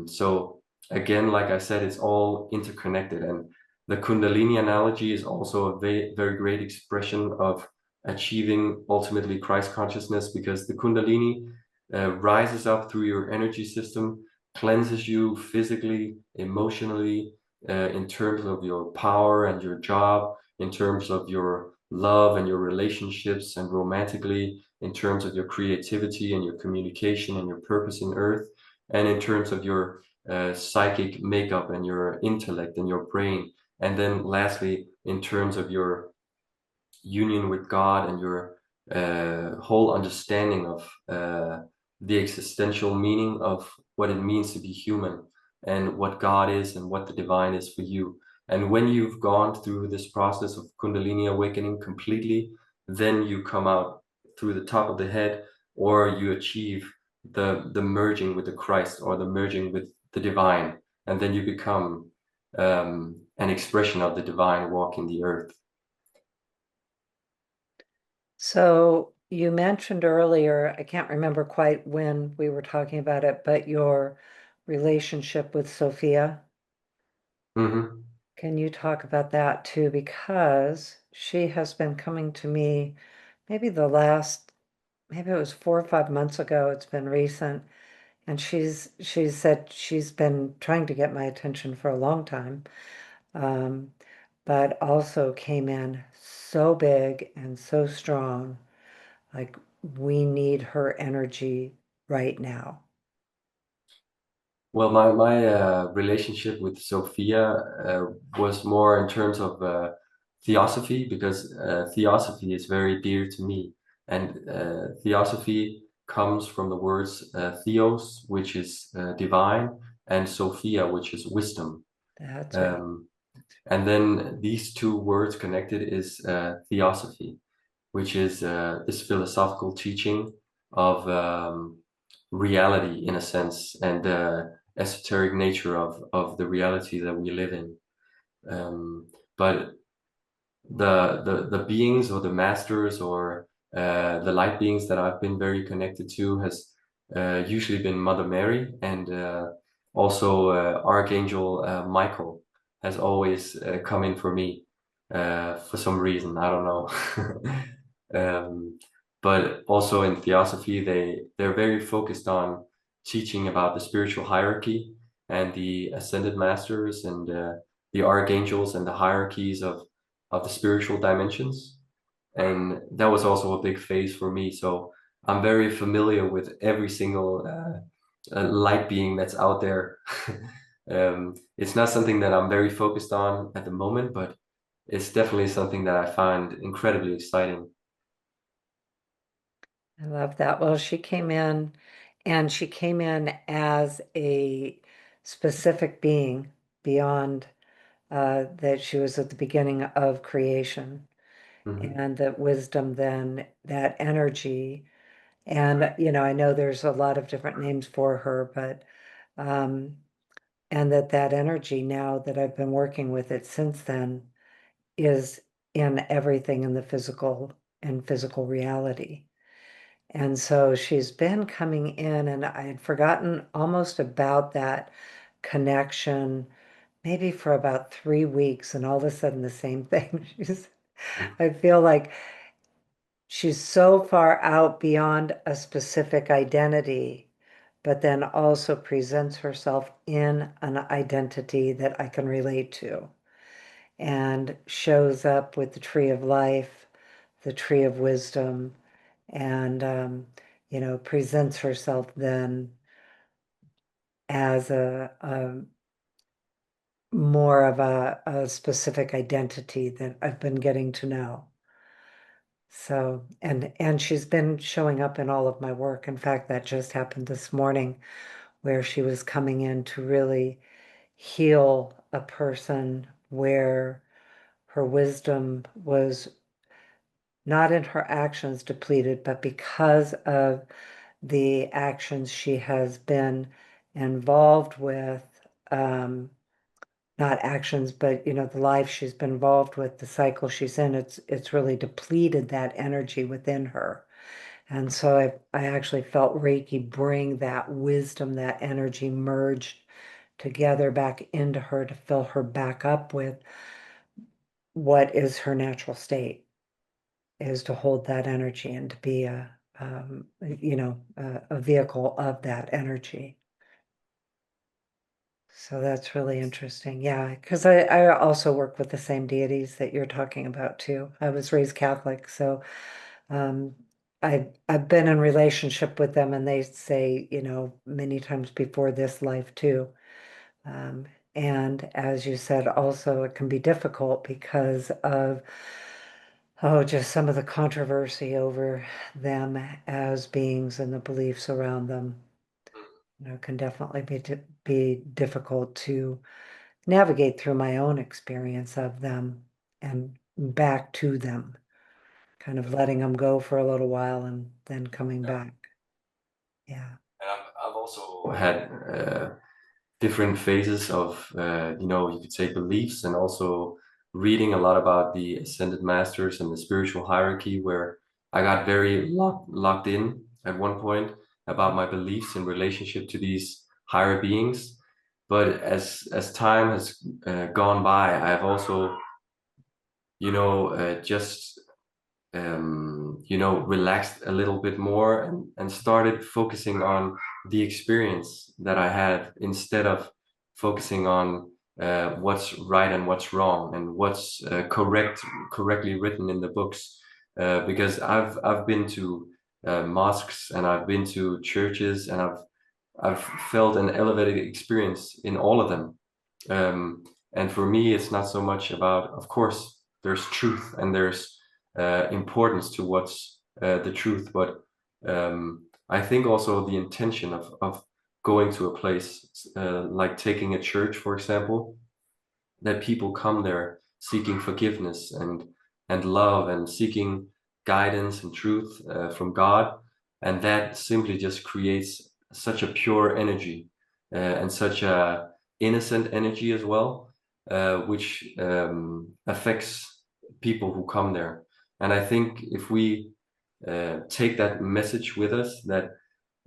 So again, like I said, it's all interconnected, and the Kundalini analogy is also a very, very great expression of achieving ultimately Christ consciousness, because the Kundalini rises up through your energy system, cleanses you physically, emotionally, in terms of your power and your job, in terms of your love and your relationships, and romantically, in terms of your creativity and your communication and your purpose in earth, and in terms of your psychic makeup and your intellect and your brain. And then lastly, in terms of your union with God and your whole understanding of the existential meaning of what it means to be human, and what God is and what the divine is for you. And when you've gone through this process of Kundalini awakening completely, then you come out through the top of the head, or you achieve the merging with the Christ, or the merging with the divine, and then you become an expression of the divine walking the earth. So you mentioned earlier, I can't remember quite when we were talking about it, but your relationship with Sophia. Mm-hmm. Can you talk about that too? Because she has been coming to me maybe maybe it was 4 or 5 months ago. It's been recent. And she said she's been trying to get my attention for a long time, um, but also came in so big and so strong. Like, we need her energy right now. Well, my relationship with Sophia was more in terms of theosophy, because theosophy is very dear to me, and theosophy comes from the words theos, which is divine, and Sophia, which is wisdom. That's right. Um, and then these two words connected is theosophy, which is this philosophical teaching of reality in a sense, and esoteric nature of the reality that we live in. But the beings, or the masters, or the light beings that I've been very connected to has usually been Mother Mary, and also Archangel Michael has always come in for me for some reason. I don't know. um, but also in Theosophy, they're very focused on teaching about the spiritual hierarchy and the ascended masters, and the archangels and the hierarchies of the spiritual dimensions. And that was also a big phase for me. So I'm very familiar with every single light being that's out there. It's not something that I'm very focused on at the moment, but it's definitely something that I find incredibly exciting. I love that. Well, she came in and she came in as a specific being beyond that she was at the beginning of creation, Hmm. and that wisdom, then that energy. And, I know there's a lot of different names for her, but, um, and that energy, now that I've been working with it since then, is in everything in the physical and physical reality. And so she's been coming in, and I had forgotten almost about that connection, maybe for about 3 weeks, and all of a sudden the same thing. I feel like she's so far out beyond a specific identity, but then also presents herself in an identity that I can relate to, and shows up with the tree of life, the tree of wisdom, and presents herself then as a more of a specific identity that I've been getting to know. So, and she's been showing up in all of my work. In fact, that just happened this morning, where she was coming in to really heal a person where her wisdom was not in her actions depleted, but because of the actions she has been involved with, not actions, but the life she's been involved with, the cycle she's in, it's really depleted that energy within her. And so I actually felt Reiki bring that wisdom, that energy merged together back into her to fill her back up with what is her natural state, is to hold that energy and to be a vehicle of that energy. So that's really interesting. Yeah, because I also work with the same deities that you're talking about too. I was raised Catholic, so um, I've been in relationship with them, and they say, many times before this life too. Um, and as you said, also it can be difficult because of just some of the controversy over them as beings and the beliefs around them. Can definitely be difficult to navigate through my own experience of them and back to them, kind of letting them go for a little while and then coming back. Yeah. And I've also had different phases of, you could say beliefs, and also reading a lot about the ascended masters and the spiritual hierarchy, where I got very locked in at one point about my beliefs in relationship to these higher beings. But as time has gone by, I've also, just relaxed a little bit more, and started focusing on the experience that I had, instead of focusing on what's right and what's wrong, and what's correctly written in the books. Because I've been to mosques, and I've been to churches, and I've felt an elevated experience in all of them. And for me, it's not so much about, of course, there's truth and there's importance to what's the truth, but I think also the intention of going to a place, like taking a church, for example, that people come there seeking forgiveness and love, and seeking guidance and truth from God, and that simply just creates such a pure energy, and such a innocent energy as well, which affects people who come there. And I think if we take that message with us, that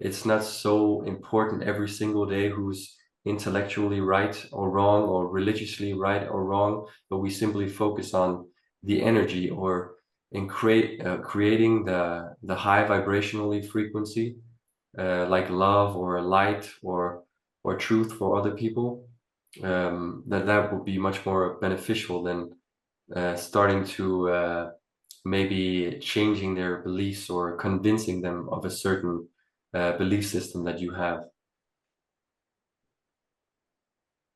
it's not so important every single day who's intellectually right or wrong, or religiously right or wrong, but we simply focus on the energy, or in creating the high vibrationally frequency, like love or light or truth for other people, that would be much more beneficial than starting to maybe changing their beliefs, or convincing them of a certain belief system that you have.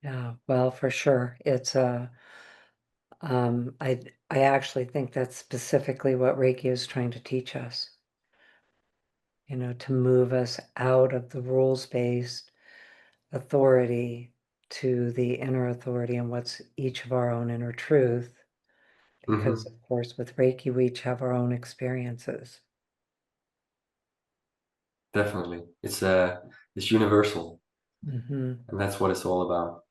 Yeah, well, for sure. It's I actually think that's specifically what Reiki is trying to teach us, to move us out of the rules-based authority to the inner authority and what's each of our own inner truth. Because Hmm. of course, with Reiki, we each have our own experiences. Definitely, it's universal, Hmm. and that's what it's all about.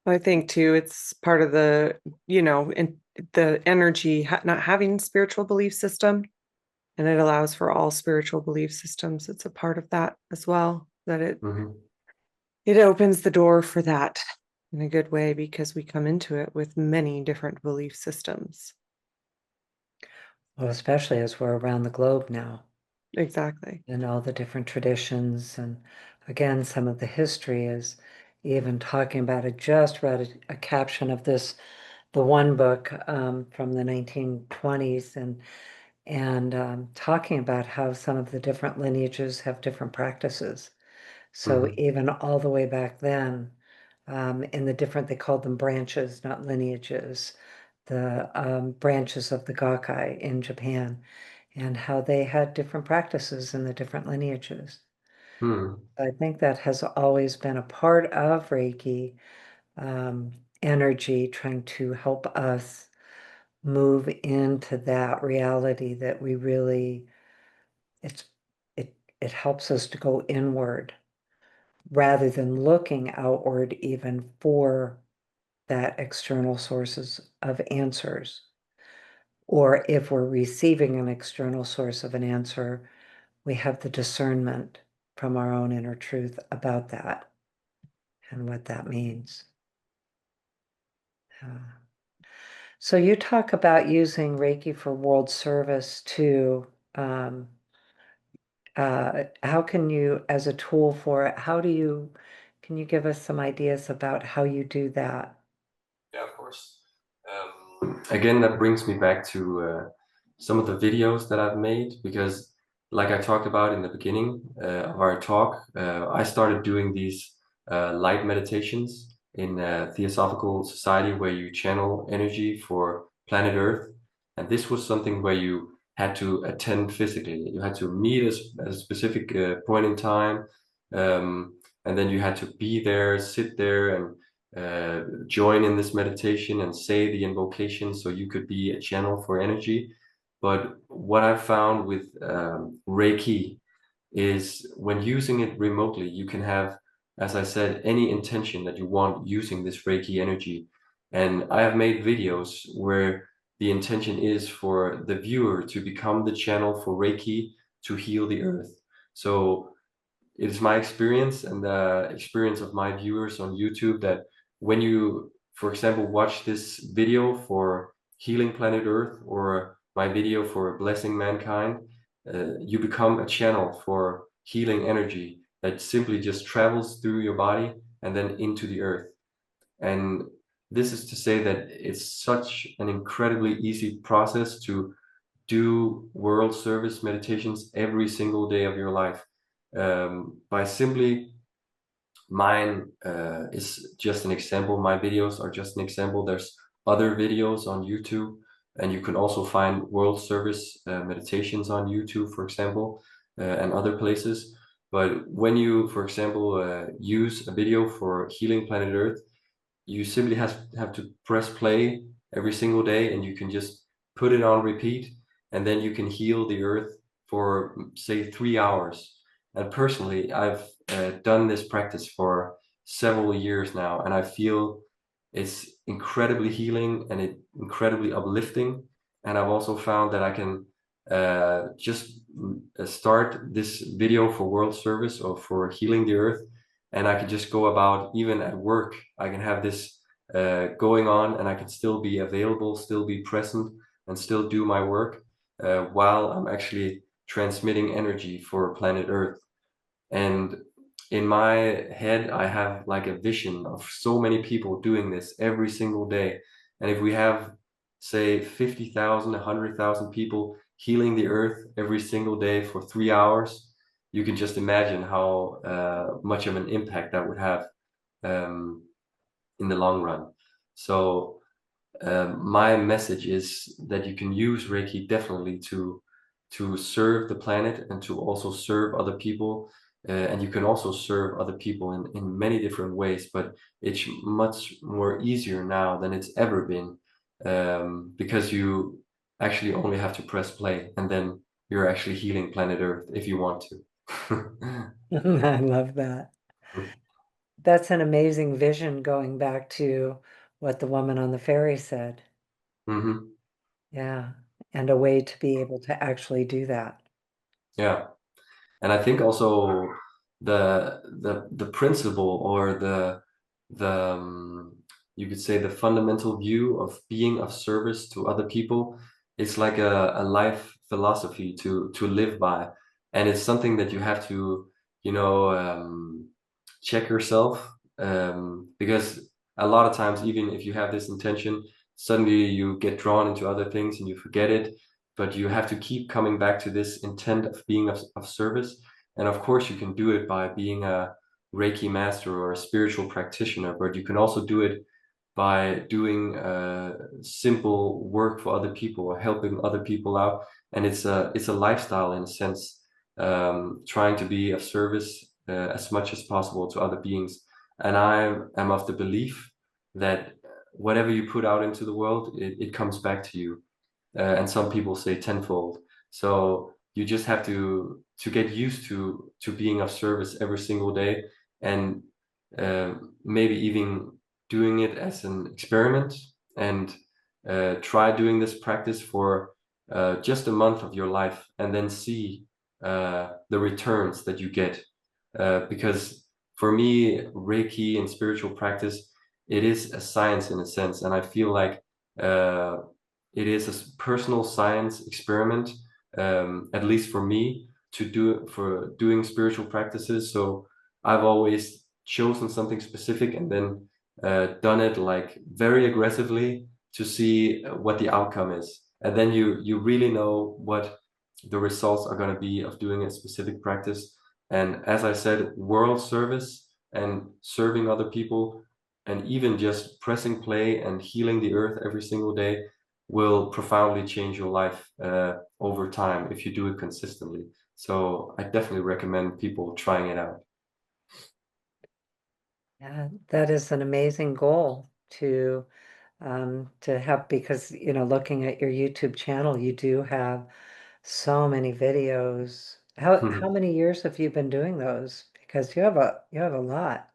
I think too, it's part of the, in the energy, not having spiritual belief system, and it allows for all spiritual belief systems. It's a part of that as well, that Hmm. it opens the door for that in a good way, because we come into it with many different belief systems. Well, especially as we're around the globe now Exactly. and all the different traditions. And again, some of the history is even talking about it. Just read a caption of this, the one book from the 1920s, and talking about how some of the different lineages have different practices. So Mhm. even all the way back then, in the different, they called them branches, not lineages, the branches of the Gakkai in Japan, and how they had different practices in the different lineages. Hmm. I think that has always been a part of Reiki um, energy, trying to help us move into that reality that we really, it's it helps us to go inward rather than looking outward even for that external sources of answers. Or if we're receiving an external source of an answer, we have the discernment from our own inner truth about that and what that means. So you talk about using Reiki for world service too. Um, how can you, as a tool for it, can you give us some ideas about how you do that? Yeah, of course. Again, that brings me back to some of the videos that I've made because, like I talked about in the beginning of our talk, I started doing these light meditations in a Theosophical Society where you channel energy for planet Earth. And this was something where you had to attend physically. You had to meet at a specific point in time, and then you had to be there, sit there, and join in this meditation and say the invocation so you could be a channel for energy. But what I've found with Reiki is when using it remotely, you can have, as I said, any intention that you want using this Reiki energy. And I have made videos where the intention is for the viewer to become the channel for Reiki to heal the earth. So it is my experience and the experience of my viewers on YouTube that when you, for example, watch this video for healing planet Earth or my video for blessing mankind, you become a channel for healing energy that simply just travels through your body and then into the earth. And this is to say that it's such an incredibly easy process to do world service meditations every single day of your life by simply mine is just an example. My videos are just an example. There's other videos on YouTube, and you can also find world service meditations on YouTube, for example, and other places. But when you, for example, use a video for healing planet Earth, you simply have to press play every single day and you can just put it on repeat and then you can heal the earth for say 3 hours. And personally, I've done this practice for several years now and I feel it's incredibly healing and it incredibly uplifting. And I've also found that I can just start this video for world service or for healing the earth and I can just go about even at work. I can have this going on, and I can still be available, still be present, and still do my work while I'm actually transmitting energy for planet Earth. And in my head, I have like a vision of so many people doing this every single day. And if we have, say, 50,000, 100,000 people healing the earth every single day for 3 hours, you can just imagine how much of an impact that would have um, in the long run. So my message is that you can use Reiki definitely to serve the planet and to also serve other people. And you can also serve other people in many different ways, but it's much more easier now than it's ever been because you actually only have to press play and then you're actually healing planet Earth if you want to. I love that. That's an amazing vision going back to what the woman on the ferry said. Hmm. Yeah. And a way to be able to actually do that. Yeah. And I think also the principle or the you could say the fundamental view of being of service to other people it's like a life philosophy to live by, and it's something that you have to, you know, check yourself, because a lot of times, even if you have this intention, suddenly you get drawn into other things and you forget it. But you have to keep coming back to this intent of being of service. And of course, you can do it by being a Reiki master or a spiritual practitioner, but you can also do it by doing simple work for other people or helping other people out. And it's a lifestyle in a sense, trying to be of service as much as possible to other beings. And I am of the belief that whatever you put out into the world, it comes back to you. And some people say tenfold. So you just have to get used to being of service every single day, and maybe even doing it as an experiment, and try doing this practice for just a month of your life, and then see the returns that you get. Because for me, Reiki and spiritual practice, it is a science in a sense, and I feel like it is a personal science experiment, at least for me, to do for doing spiritual practices. So I've always chosen something specific and then done it like very aggressively to see what the outcome is. And then you really know what the results are going to be of doing a specific practice. And as I said, world service and serving other people, and even just pressing play and healing the earth every single day, will profoundly change your life over time if you do it consistently. So I definitely recommend people trying it out. Yeah, that is an amazing goal to have, because looking at your YouTube channel, you do have so many videos. How many years have you been doing those? Because you have a lot.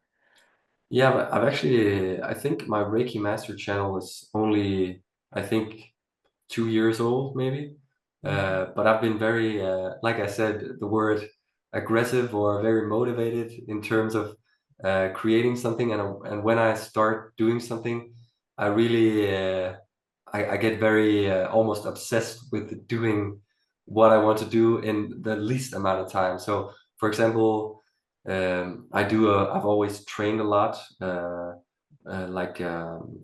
Yeah, but I've actually, I think my Reiki Master channel is only, I think, 2 years old, maybe. Mhm. But I've been very, like I said, the word aggressive or very motivated in terms of creating something. And when I start doing something, I really, I get very almost obsessed with doing what I want to do in the least amount of time. So, for example, I've always trained a lot, like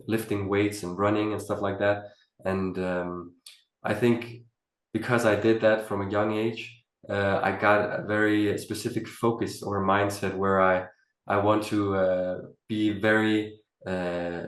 lifting weights and running and stuff like that. And I think because I did that from a young age, I got a very specific focus or mindset where I want to be very,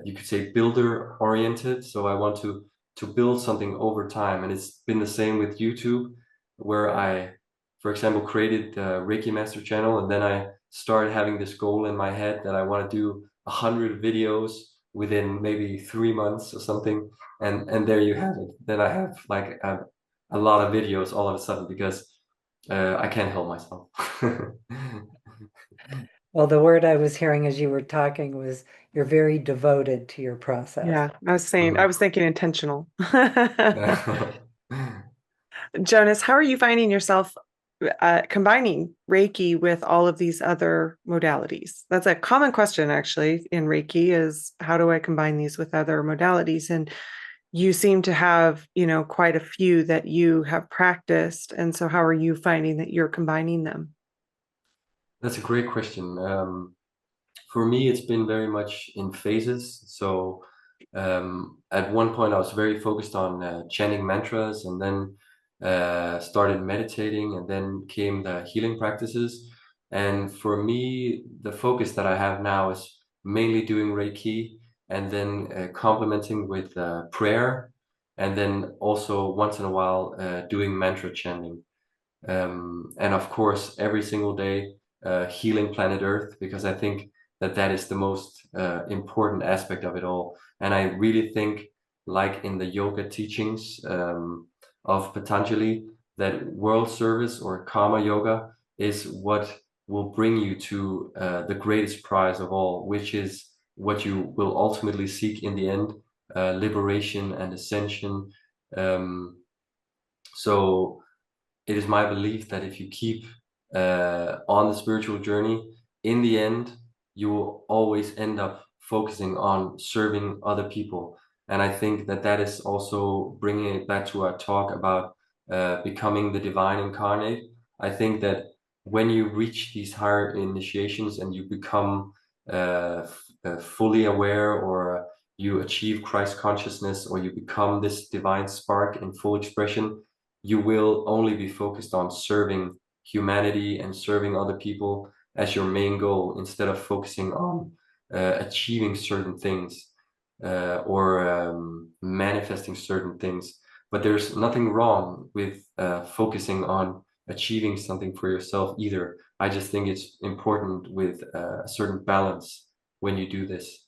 you could say, builder oriented. So I want to build something over time, and it's been the same with YouTube, where I, for example, created the Reiki Master channel, and then I started having this goal in my head that I want to do 100 videos within maybe 3 months or something. And there you have it. Then I have like a lot of videos all of a sudden because I can't help myself. Well, the word I was hearing as you were talking was you're very devoted to your process. Yeah, I was thinking intentional. Mhm. Jonas, how are you finding yourself combining Reiki with all of these other modalities? That's a common question, actually, in Reiki, is how do I combine these with other modalities? And you seem to have, quite a few that you have practiced. And so how are you finding that you're combining them? That's a great question. For me, it's been very much in phases. So at one point, I was very focused on chanting mantras, and then started meditating, and then came the healing practices. And for me, the focus that I have now is mainly doing Reiki, and then complementing with prayer, and then also once in a while doing mantra chanting. And of course, every single day, healing planet Earth, because I think that that is the most important aspect of it all. And I really think, like in the yoga teachings of Patanjali, that world service or karma yoga is what will bring you to the greatest prize of all, which is what you will ultimately seek in the end, liberation and ascension. Um, so it is my belief that if you keep on the spiritual journey, in the end, you will always end up focusing on serving other people. And I think that that is also bringing it back to our talk about becoming the divine incarnate. I think that when you reach these higher initiations and you become fully aware, or you achieve Christ consciousness, or you become this divine spark in full expression, you will only be focused on serving humanity and serving other people as your main goal, instead of focusing on achieving certain things or manifesting certain things. But there's nothing wrong with focusing on achieving something for yourself either. I just think it's important with a certain balance when you do this.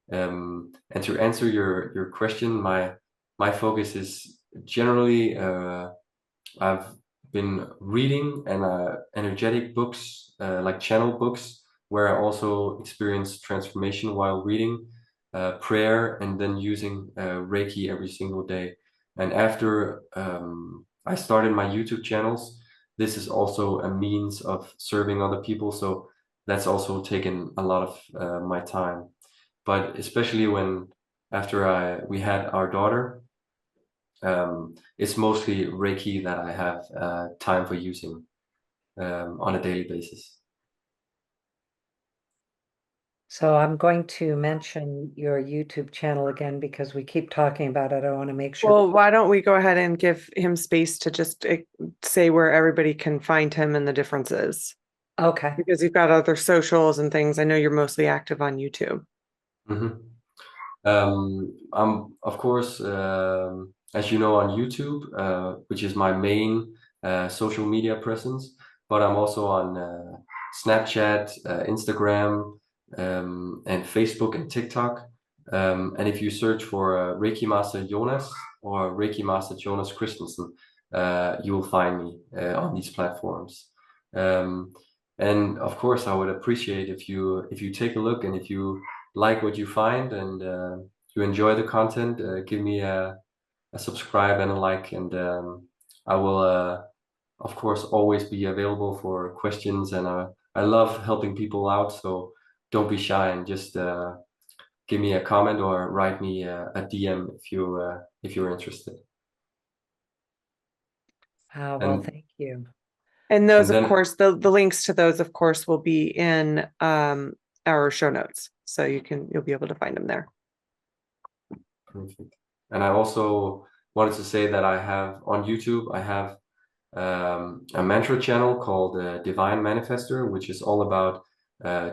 And to answer your question, my focus is generally I've been reading and energetic books, like channel books, where I also experience transformation while reading, prayer, and then using Reiki every single day. And after I started my YouTube channels, this is also a means of serving other people. So that's also taken a lot of my time. But especially when after we had our daughter, it's mostly Reiki that I have time for using on a daily basis. So I'm going to mention your YouTube channel again because we keep talking about it. I want to make sure. Well, why don't we go ahead and give him space to just say where everybody can find him and the differences, Okay. because you've got other socials and things. I know you're mostly active on YouTube. Mm-hmm. I'm, of course, as you know, on YouTube, which is my main social media presence, but I'm also on Snapchat, Instagram, and Facebook and TikTok. And if you search for Reiki Master Jonas or Reiki Master Jonas Kristensen, you will find me on these platforms. And of course, I would appreciate if you take a look, and if you like what you find and you enjoy the content, give me a subscribe and a like, and I will of course always be available for questions, and I love helping people out, so don't be shy and just give me a comment or write me a DM if you're interested. Well, thank you. And those, And of then, course, the links to those, of course, will be in our show notes. So you'll be able to find them there. perfect. And I also wanted to say that I have on YouTube, I have a mantra channel called Divine Manifester, which is all about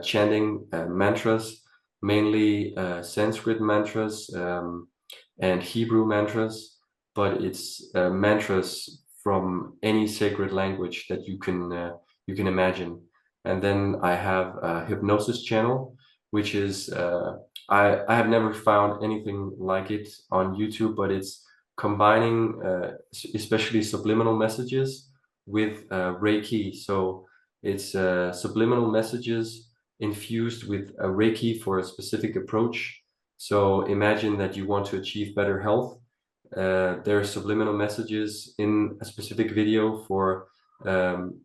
chanting mantras, mainly Sanskrit mantras and Hebrew mantras, but it's mantras from any sacred language that you can imagine. And then I have a hypnosis channel, which is I have never found anything like it on YouTube, but it's combining especially subliminal messages with Reiki. So it's subliminal messages infused with a Reiki for a specific approach. So imagine that you want to achieve better health. There are subliminal messages in a specific video for um,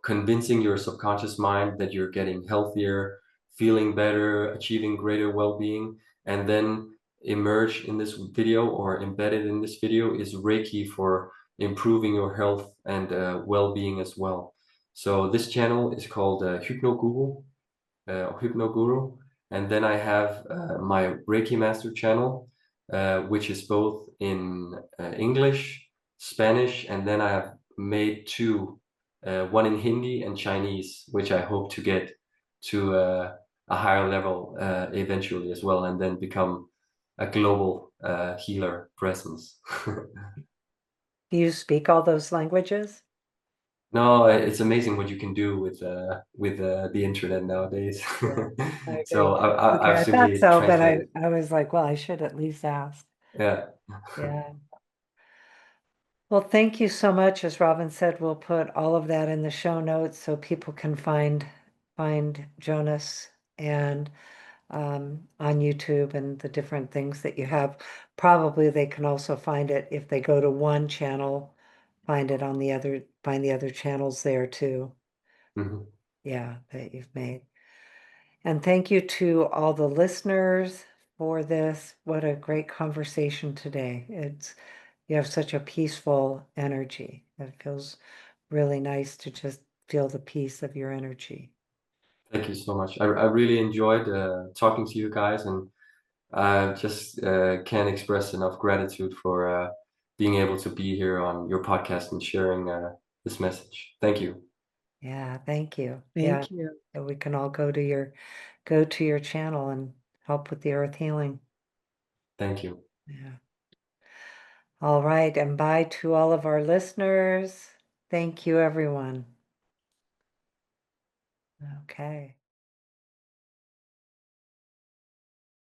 convincing your subconscious mind that you're getting healthier, feeling better, achieving greater well-being. And then emerge in this video, or embedded in this video, is Reiki for improving your health and well-being as well. So this channel is called Hypnoguru. And then I have my Reiki Master channel, which is both in English, Spanish, and then I have made two, one in Hindi and Chinese, which I hope to get to a higher level eventually as well, and then become a global healer presence. Do you speak all those languages? No, it's amazing what you can do with the internet nowadays. I So agree. Okay, I've I thought simply so, but translated. I was like, well, I should at least ask. Yeah. Yeah. Well, thank you so much. As Robin said, we'll put all of that in the show notes so people can find Jonas and on YouTube and the different things that you have. Probably they can also find it if they go to one channel, find it on the other, find the other channels there too. Mhm. Yeah, that you've made. And thank you to all the listeners for this. What a great conversation today. You have such a peaceful energy. It feels really nice to just feel the peace of your energy. Thank you so much. I really enjoyed talking to you guys, and I just can't express enough gratitude for being able to be here on your podcast and sharing this message. Thank you. Yeah, thank you. Thank you. So we can all go to your channel and help with the earth healing. Thank you. Yeah. All right, and bye to all of our listeners. Thank you, everyone. Okay.